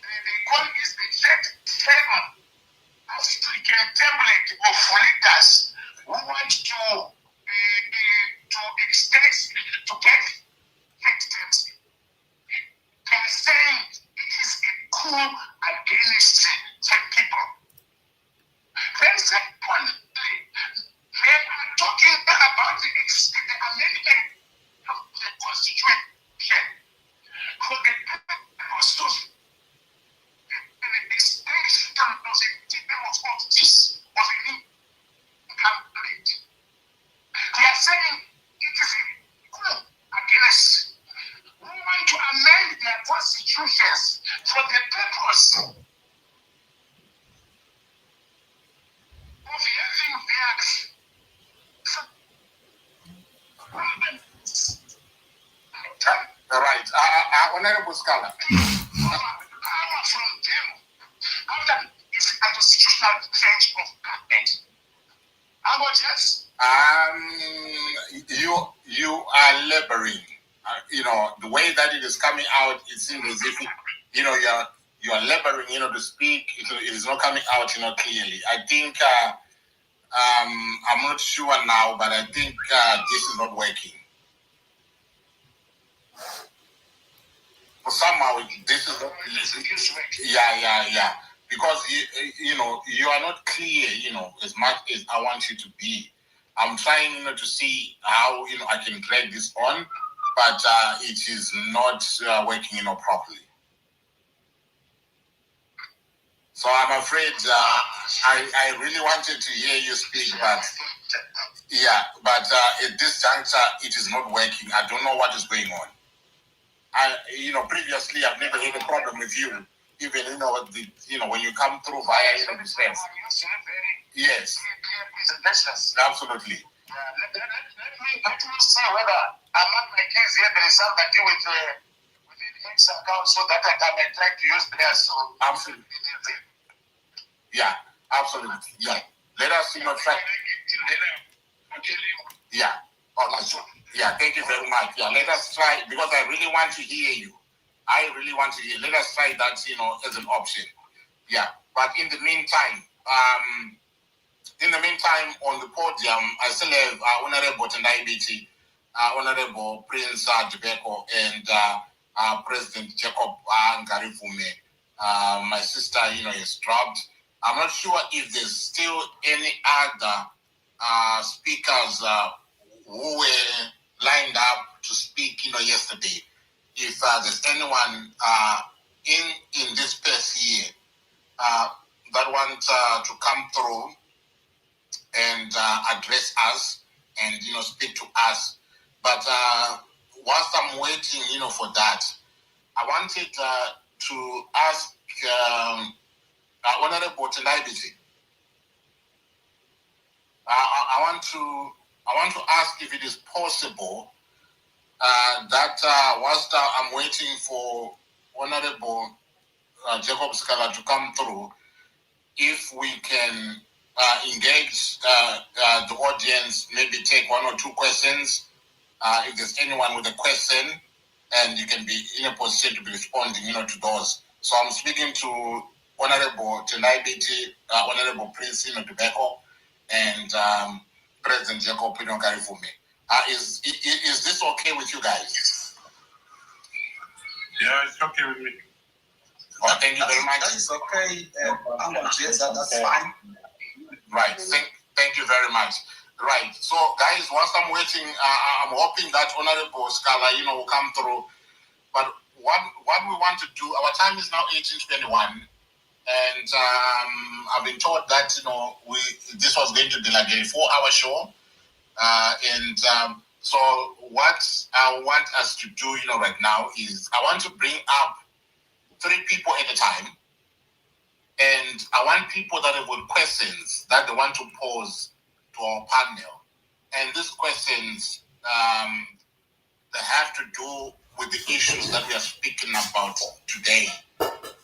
They call it the jet term. African template of leaders who want to extend, to get terms. They are saying it is a coup against the people. Then secondly, they are talking about the amendment of the Constitution for the purpose of an extension of the term of office of a new government. They are saying it is a coup against who want to amend their constitutions for the purpose of having their Right. Honorable Sikhala. Power from them. After it's a constitutional change of government. How about yes? You are laboring. The way that it is coming out, it seems as if you are laboring, to speak. It is not coming out, clearly. I think I'm not sure now, but I think this is not working. Somehow this is not. Yeah. Because you are not clear, as much as I want you to be. I'm trying, to see how I can drag this on, but it is not working, properly. So I'm afraid I really wanted to hear you speak, but at this juncture it is not working. I don't know what is going on. Previously I've never had a problem with you, even when you come through via the defense. Yes. Absolutely. Let me see whether among my kids here there is somebody with an X account so that I can try to use theirs. So absolutely. Yeah, absolutely. Yeah. Let us try. Yeah. Yeah, thank you very much. Yeah, let us try, because I really want to hear you. Let us try that, as an option. Yeah. But in the meantime, on the podium, I still have Honorable Biti, Honorable Prince Jibeko, and President Jacob Ngarivhume. My sister, is dropped. I'm not sure if there's still any other speakers who were lined up to speak, yesterday. If there's anyone in this space here that wants to come through and address us and speak to us, but whilst I'm waiting, for that, I wanted to ask Honorable Biti. I want to ask if it is possible that whilst I'm waiting for Honorable Jacob Sikhala to come through, if we can engage the audience, maybe take one or two questions if there's anyone with a question, and you can be in a position to be responding, to those. So I'm speaking to Honorable Tendai Biti, Honorable Prince Tobacco, and President Jacob Ngarivhume. Is this okay with you guys? Yeah, it's okay with me. Well, thank you very much. That is okay. That's fine. Right. Thank you very much. Right. So, guys, whilst I'm waiting, I'm hoping that Honorable Sikhala, will come through. But what we want to do, our time is now 18:21, and I've been told that this was going to be like a 4-hour show, so what I want us to do, right now is I want to bring up 3 people at a time, and I want people that have got questions that they want to pose to our panel, and these questions they have to do with the issues that we are speaking about today.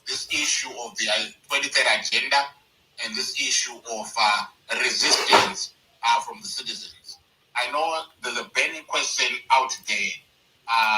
This issue of the 23rd agenda and this issue of resistance from the citizens. I know there's a burning question out there.